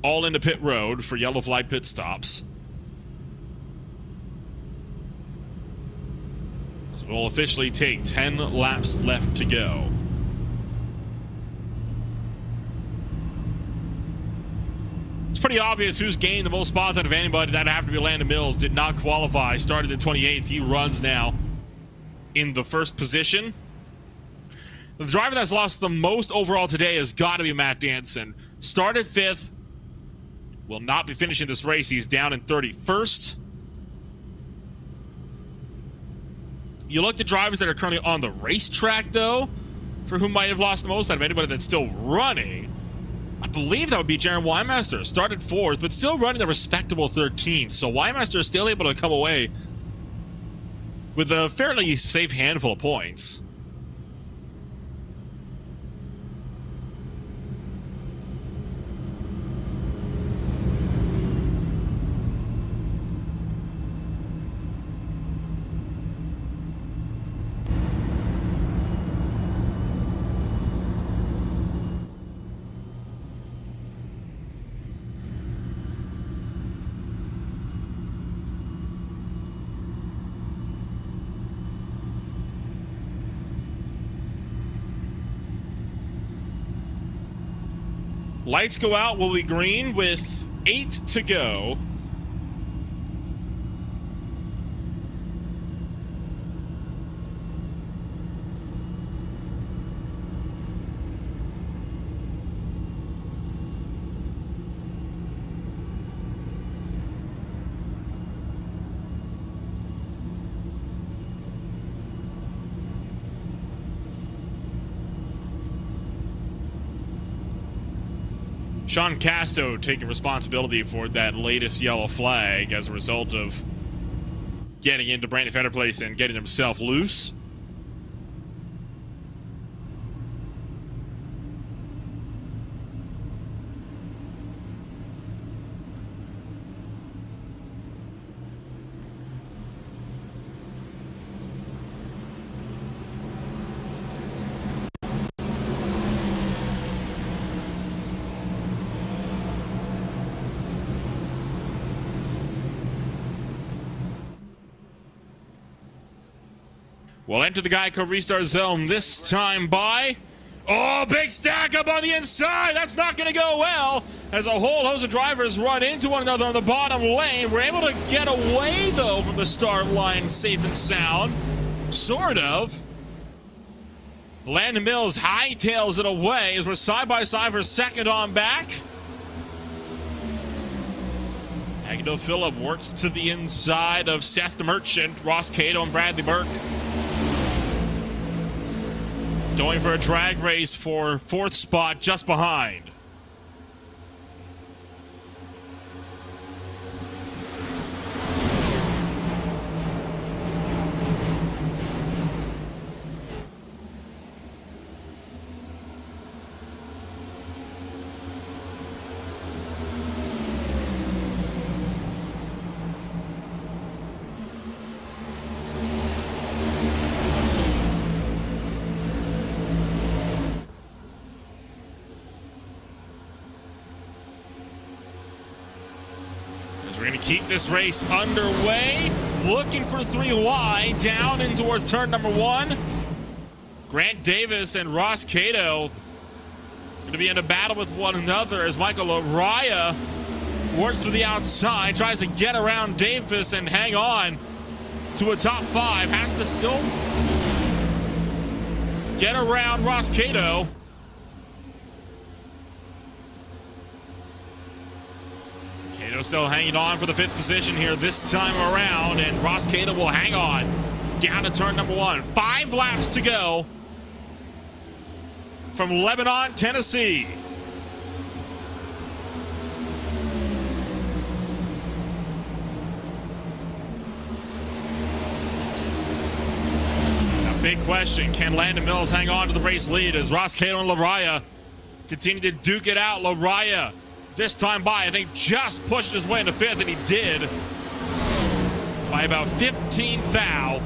all into pit road for yellow flag pit stops. So we'll officially take 10 laps left to go. It's pretty obvious who's gained the most spots out of anybody. That'd have to be Landon Mills. Did not qualify. Started in 28th. He runs now in the first position. The driver that's lost the most overall today has got to be Matt Danson. Started 5th. Will not be finishing this race. He's down in 31st. You look at drivers that are currently on the racetrack, though, for who might have lost the most out of anybody that's still running. I believe that would be Jaron Weimaster. Started 4th, but still running a respectable 13th. So Weimaster is still able to come away with a fairly safe handful of points. Lights go out, will be green with 8 to go. Sean Casto taking responsibility for that latest yellow flag as a result of getting into Brandon Fender place and getting himself loose. We'll enter the Geico restart zone this time by... Oh, big stack up on the inside. That's not going to go well as a whole host of drivers run into one another on the bottom lane. We're able to get away, though, from the start line safe and sound. Sort of. Landon Mills hightails it away as we're side by side for second on back. Agnew Phillip works to the inside of Seth the Merchant, Ross Cato, and Bradley Burke. Going for a drag race for 4th spot just behind. We're going to keep this race underway. Looking for 3 wide down in towards turn number 1. Grant Davis and Ross Cato going to be in a battle with one another as Michael Araya works for the outside, tries to get around Davis and hang on to a top 5. Has to still get around Ross Cato. Cato still hanging on for the 5th position here this time around, and Ross Cato will hang on down to turn number 1. 5 laps to go. from Lebanon, Tennessee. Big question, can Landon Mills hang on to the race lead as Ross Cato and Laraya continue to duke it out? Laraya, this time by, I think, just pushed his way into fifth, and he did by about 15 thou.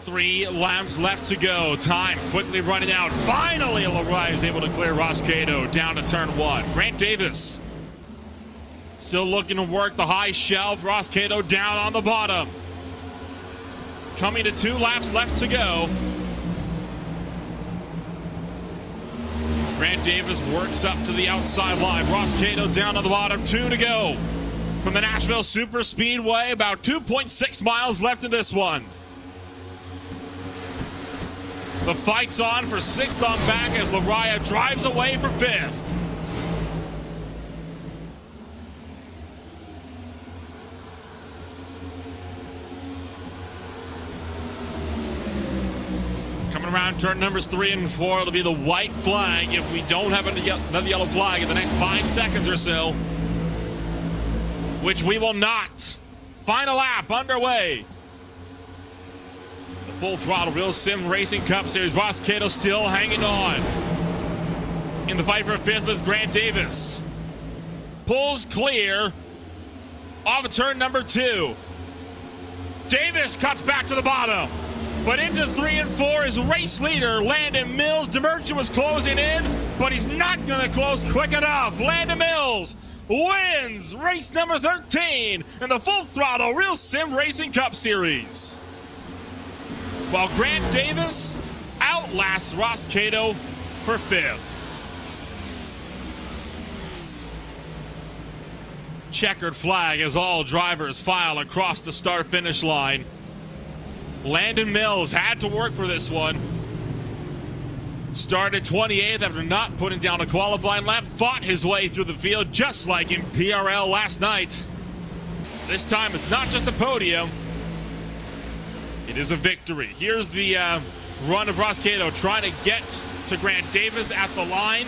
Three laps left to go. Time quickly running out. Finally, Laraya is able to clear Ross Cato down to turn one. Grant Davis still looking to work the high shelf. Ross Cato down on the bottom. Coming to 2 laps left to go. As Grant Davis works up to the outside line. Ross Cato down on the bottom. 2 to go. From the Nashville Super Speedway, about 2.6 miles left in this one. The fight's on for 6th on back as Laraya drives away for 5th. Coming around turn numbers 3 and 4, it'll be the white flag if we don't have another yellow flag in the next 5 seconds or so, which we will not. Final lap underway. Full Throttle RealSimRacing Cup Series. Ross Cato still hanging on in the fight for 5th with Grant Davis. Pulls clear off of turn number 2. Davis cuts back to the bottom, but into 3 and 4 is race leader Landon Mills. DeMerchant was closing in, but he's not going to close quick enough. Landon Mills wins race number 13 in the Full Throttle RealSimRacing Cup Series, while Grant Davis outlasts Ross Cato for 5th. Checkered flag as all drivers file across the start-finish line. Landon Mills had to work for this one. Started 28th after not putting down a qualifying lap. Fought his way through the field just like in PRL last night. This time it's not just a podium. It is a victory. Here's the run of Ross Cato trying to get to Grant Davis at the line.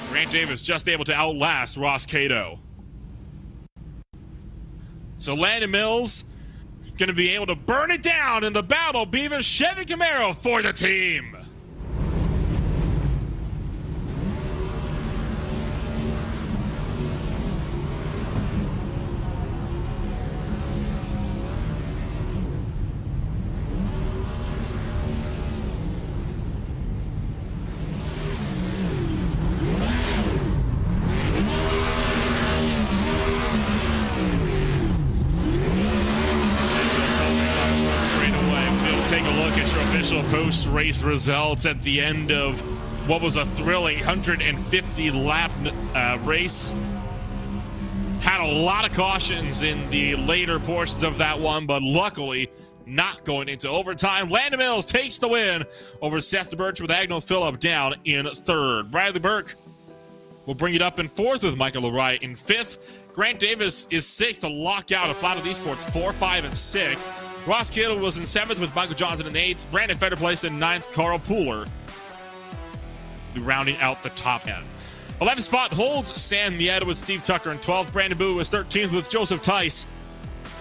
Grant Davis just able to outlast Ross Cato. So Landon Mills going to be able to burn it down in the Battle Beaver Chevy Camaro for the team. Take a look at your official post-race results at the end of what was a thrilling 150-lap race. Had a lot of cautions in the later portions of that one, but luckily not going into overtime. Landon Mills takes the win over Seth DeBerch with Agno Phillip down in 3rd. Bradley Burke will bring it up in 4th with Michael Laraya in 5th. Grant Davis is 6th to lock out of Flat Esports 4, 5, and 6. Ross Cato was in 7th with Michael Johnson in 8th. Brandon Feder placed in 9th. Carl Pooler rounding out the top 10. 11th spot holds Sam Mieta with Steve Tucker in 12th. Brandon Boo was 13th with Joseph Tice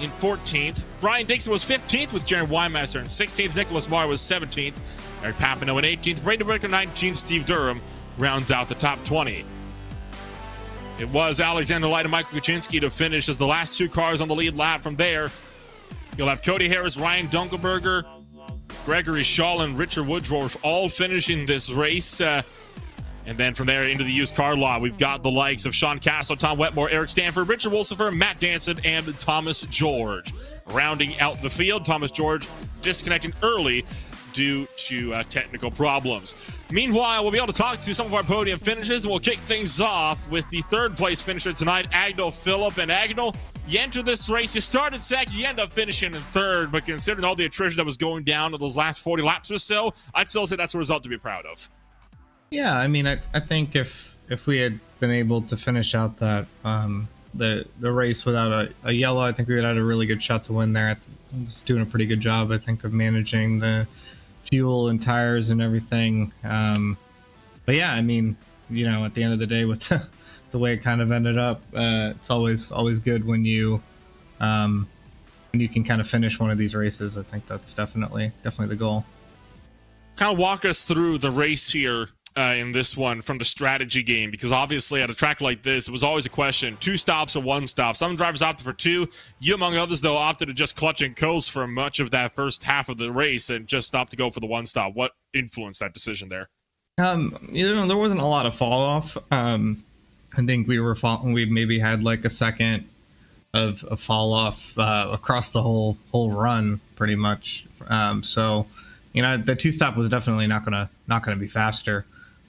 in 14th. Brian Dixon was 15th with Jaron Weinmeister in 16th. Nicholas Marr was 17th. Eric Papineau in 18th. Brandon Ricker 19th. Steve Durham rounds out the top 20. It was Alexander Light and Michael Kuczynski to finish as the last 2 cars on the lead lap. From there, you'll have Cody Harris, Ryan Dunkelberger, Gregory Shaw, and Richard Woodruff all finishing this race. And then from there into the used car lot, we've got the likes of Sean Castle, Tom Wetmore, Eric Stanford, Richard Wolsifer, Matt Danson, and Thomas George. Rounding out the field, Thomas George disconnecting early due to technical problems. Meanwhile, we'll be able to talk to some of our podium finishes, and we'll kick things off with the 3rd place finisher tonight, Agno Phillip. And Agno, You enter this race, you started second, you end up finishing in third, but considering all the attrition that was going down in those last 40 laps or so, I'd still say that's a result to be proud of. Yeah, I mean, I think if we had been able to finish out that the race without a yellow, I think we would have had a really good shot to win there. I was doing a pretty good job, I think, of managing the fuel and tires and everything. But yeah, I mean, you know, at the end of the day, with the way it kind of ended up, it's always good when you can kind of finish one of these races. I think that's definitely the goal. Kind of walk us through the race here in this one from the strategy game, because obviously at a track like this, it was always a question, 2 stops or 1 stop. Some drivers opted for 2. You, among others, though, opted to just clutch and coast for much of that first half of the race and just stopped to go for the 1 stop. What influenced that decision there? You know, there wasn't a lot of fall off. I think we maybe had like a second of fall off across the whole run, pretty much. So, you know, the 2 stop was definitely not gonna be faster,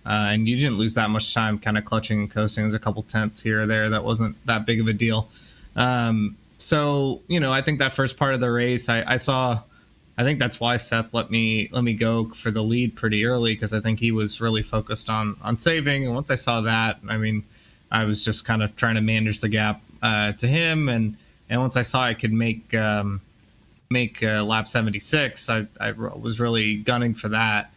and you didn't lose that much time kind of clutching and coasting. There's a couple tenths here or there that wasn't that big of a deal. So, you know, I think that first part of the race, I think that's why Seth let me go for the lead pretty early, because I think he was really focused on saving. And once I saw that, I mean, I was just kind of trying to manage the gap to him, and once I saw I could make lap 76, I was really gunning for that.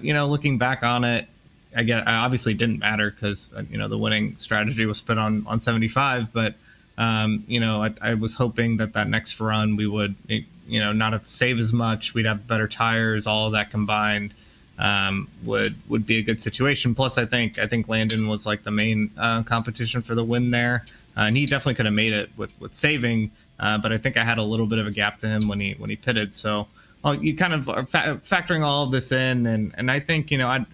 You know, looking back on it, I obviously didn't matter because you know the winning strategy was spent on 75, but you know, I was hoping that next run we would, you know, not have to save as much. We'd have better tires. All of that combined would be a good situation. Plus, I think Landon was like the main competition for the win there, and he definitely could have made it with saving. But I think I had a little bit of a gap to him when he pitted. So you kind of are factoring all of this in, and I think, you know,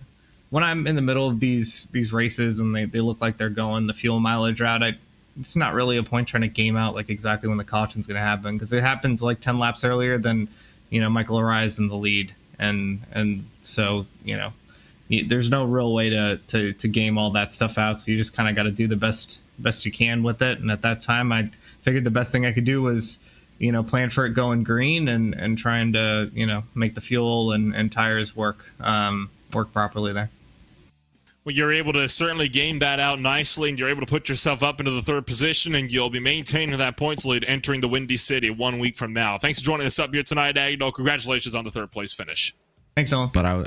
when I'm in the middle of these races and they look like they're going the fuel mileage route, it's not really a point trying to game out like exactly when the caution's going to happen, because it happens like 10 laps earlier than, you know, Michael Arias in the lead, and so, you know, there's no real way to game all that stuff out. So you just kind of got to do the best you can with it. And at that time, I figured the best thing I could do was, you know, plan for it going green and trying to, you know, make the fuel and tires work properly there. Well, you're able to certainly game that out nicely, and you're able to put yourself up into the 3rd position, and you'll be maintaining that points lead entering the Windy City 1 week from now. Thanks for joining us up here tonight, Agnell. Congratulations on the 3rd place finish. Thanks, Nolan. I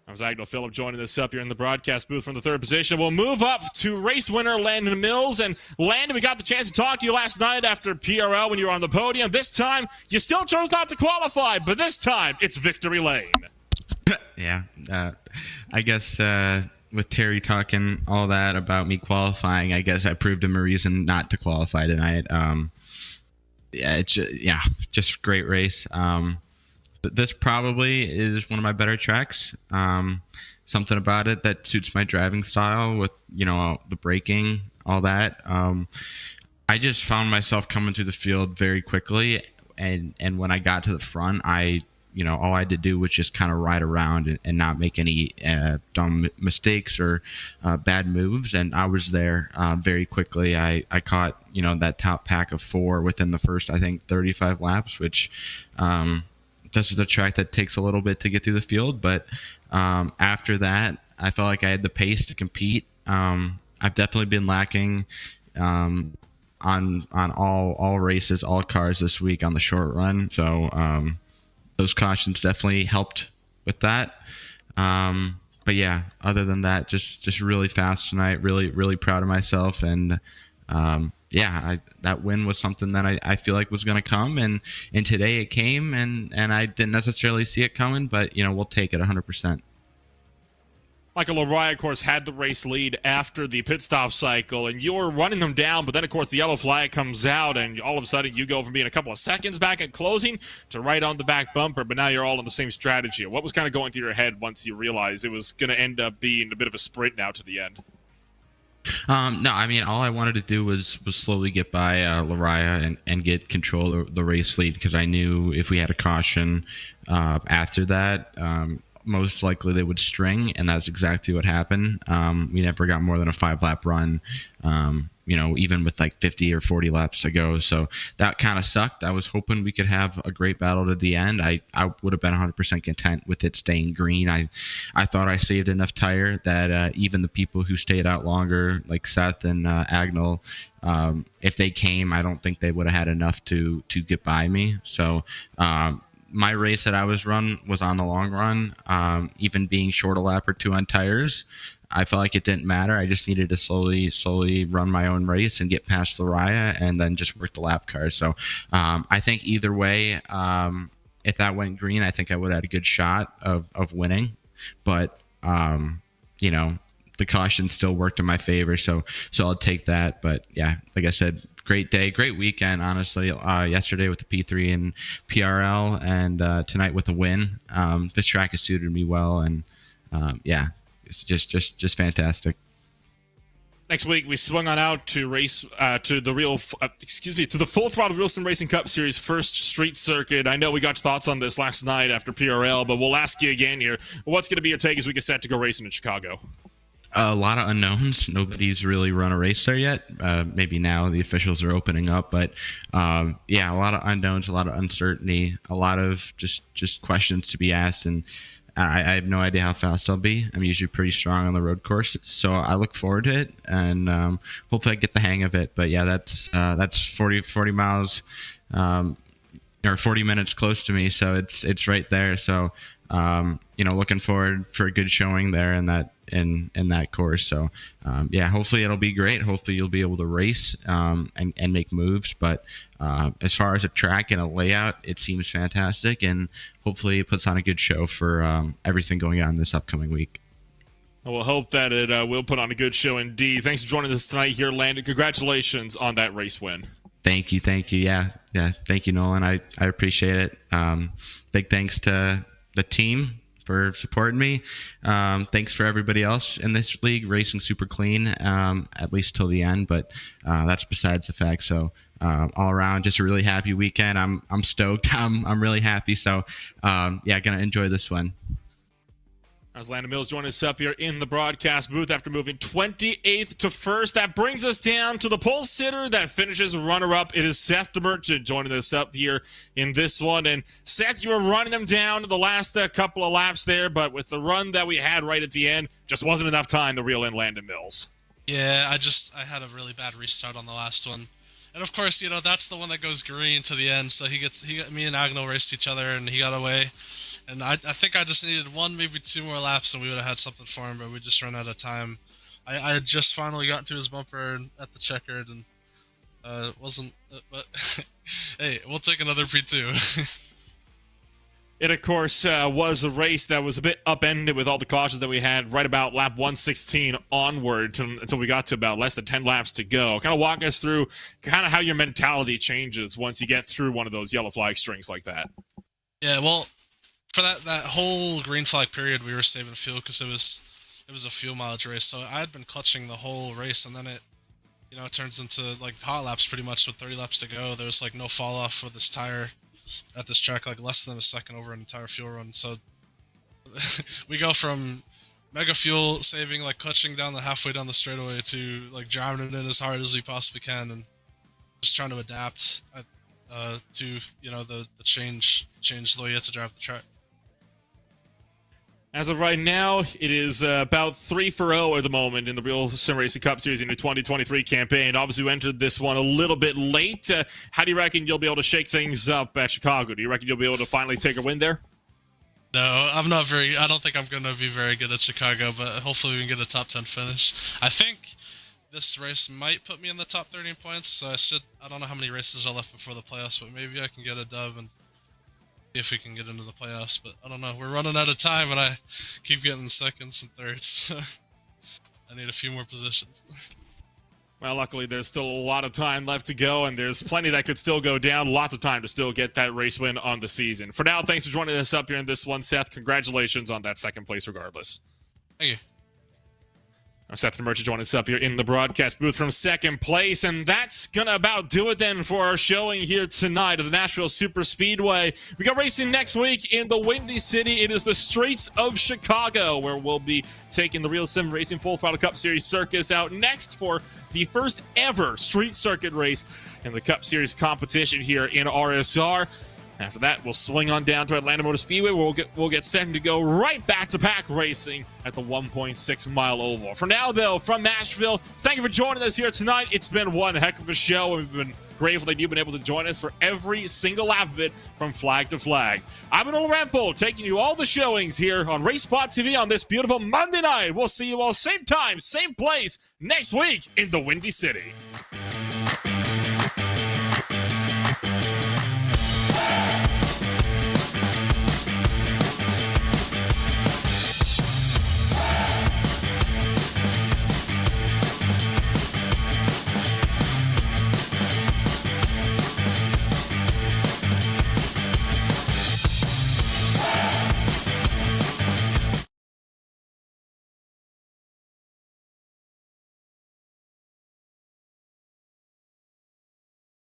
was Agnell Phillip joining us up here in the broadcast booth from the 3rd position. We'll move up to race winner Landon Mills. And Landon, we got the chance to talk to you last night after PRL when you were on the podium. This time, you still chose not to qualify, but this time, it's victory lane. Yeah, I guess with Terry talking all that about me qualifying, I guess I proved him a reason not to qualify tonight. Just great race. This probably is one of my better tracks. Something about it that suits my driving style with, you know, the braking, all that. I just found myself coming through the field very quickly, and when I got to the front, all I had to do was just kind of ride around and not make any dumb mistakes or bad moves, and I was there very quickly. I caught, you know, that top pack of 4 within the first, I think, 35 laps, which this is a track that takes a little bit to get through the field, but after that, I felt like I had the pace to compete. I've definitely been lacking on all races, all cars this week on the short run, so those cautions definitely helped with that. But yeah, other than that, just really fast tonight. Really proud of myself, and that win was something that I feel like was going to come, and today it came, and I didn't necessarily see it coming, but you know, we'll take it 100%. Michael O'Brien, of course, had the race lead after the pit stop cycle, and you were running them down, but then, of course, the yellow flag comes out, and all of a sudden you go from being a couple of seconds back at closing to right on the back bumper, but now you're all on the same strategy. What was kind of going through your head once you realized it was going to end up being a bit of a sprint now to the end? No, I mean, all I wanted to do was slowly get by Lariah and get control of the race lead, because I knew if we had a caution after that, most likely they would string, and that's exactly what happened. We never got more than a 5-lap run, even with like 50 or 40 laps to go. So that kind of sucked. I was hoping we could have a great battle to the end. I would have been 100% content with it staying green. I thought I saved enough tire that even the people who stayed out longer, like Seth and Agnell, if they came, I don't think they would have had enough to get by me. So my race that I was on the long run, even being short a lap or two on tires. I felt like it didn't matter. I just needed to slowly run my own race and get past Lariah and then just work the lap car. So I think either way, if that went green, I think I would have had a good shot of winning. But, the caution still worked in my favor. So I'll take that. But, yeah, like I said, great day, great weekend, honestly. Yesterday with the P3 and PRL, and tonight with a win. This track has suited me well, and, it's just fantastic. Next week, we swung on out to race to the Full Throttle RealSimRacing Cup Series first street circuit. I know we got your thoughts on this last night after PRL, but we'll ask you again here. What's going to be your take as we get set to go racing in Chicago? A lot of unknowns. Nobody's really run a race there yet. Maybe now the officials are opening up, but a lot of unknowns, a lot of uncertainty, a lot of just questions to be asked, and I have no idea how fast I'll be. I'm usually pretty strong on the road course, so I look forward to it, and hopefully I get the hang of it. But yeah, that's 40 miles or 40 minutes close to me, so it's right there. So looking forward for a good showing there in that course. So hopefully it'll be great. Hopefully you'll be able to race and make moves. But as far as a track and a layout, it seems fantastic, and hopefully it puts on a good show for everything going on this upcoming week. We'll hope that it will put on a good show indeed. Thanks for joining us tonight here, Landon. Congratulations on that race win. Thank you. Yeah. Thank you, Nolan. I appreciate it. Big thanks to the team for supporting me. Thanks for everybody else in this league, racing super clean, at least till the end, but that's besides the fact. So all around, just a really happy weekend. I'm stoked. I'm really happy. So gonna enjoy this one. As Landon Mills joining us up here in the broadcast booth after moving 28th to 1st. That brings us down to the pole sitter that finishes runner-up. It is Seth DeMerchant joining us up here in this one. And Seth, you were running them down the last couple of laps there, but with the run that we had right at the end, just wasn't enough time to reel in Landon Mills. Yeah, I had a really bad restart on the last one. And of course, that's the one that goes green to the end. So me and Agnell raced each other, and he got away. And I think I just needed one, maybe two more laps, and we would have had something for him, but we just ran out of time. I had just finally gotten to his bumper at the checkered, and wasn't. But hey, we'll take another P2. It, of course, was a race that was a bit upended with all the cautions that we had right about lap 116 onward until we got to about less than 10 laps to go. Kind of walk us through kind of how your mentality changes once you get through one of those yellow flag strings like that. Yeah, well, for that whole green flag period, we were saving fuel because it was a fuel mileage race. So I had been clutching the whole race, and then it turns into like hot laps pretty much with 30 laps to go. There was like no fall off for this tire at this track, like less than a second over an entire fuel run. So we go from mega fuel saving, like clutching down the halfway down the straightaway, to like driving it in as hard as we possibly can, and just trying to adapt to the change the way you have to drive the track. As of right now, it is about 3-0 at the moment in the RealSimRacing Cup Series in the 2023 campaign. Obviously, we entered this one a little bit late. How do you reckon you'll be able to shake things up at Chicago? Do you reckon you'll be able to finally take a win there? No, I don't think I'm going to be very good at Chicago, but hopefully we can get a top 10 finish. I think this race might put me in the top 13 points, so I don't know how many races are left before the playoffs, but maybe I can get a dub and if we can get into the playoffs, but I don't know. We're running out of time, and I keep getting seconds and thirds. So I need a few more positions. Well, luckily, there's still a lot of time left to go, and there's plenty that could still go down. Lots of time to still get that race win on the season. For now, thanks for joining us up here in this one, Seth. Congratulations on that second place regardless. Thank you. Seth the Merchant joining us up here in the broadcast booth from second place, and that's gonna about do it then for our showing here tonight of the Nashville Super Speedway. We got racing next week in the Windy City. It is the streets of Chicago, where we'll be taking the RealSimRacing Full Throttle Cup Series Circus out next for the first ever street circuit race in the Cup Series competition here in RSR. After that, we'll swing on down to Atlanta Motor Speedway, where we'll get set to go right back-to-back racing at the 1.6-mile oval. For now, though, from Nashville, thank you for joining us here tonight. It's been one heck of a show, and we've been grateful that you've been able to join us for every single lap of it from flag to flag. I'm Manolo Rampo, taking you all the showings here on RaceSpotTV on this beautiful Monday night. We'll see you all same time, same place next week in the Windy City.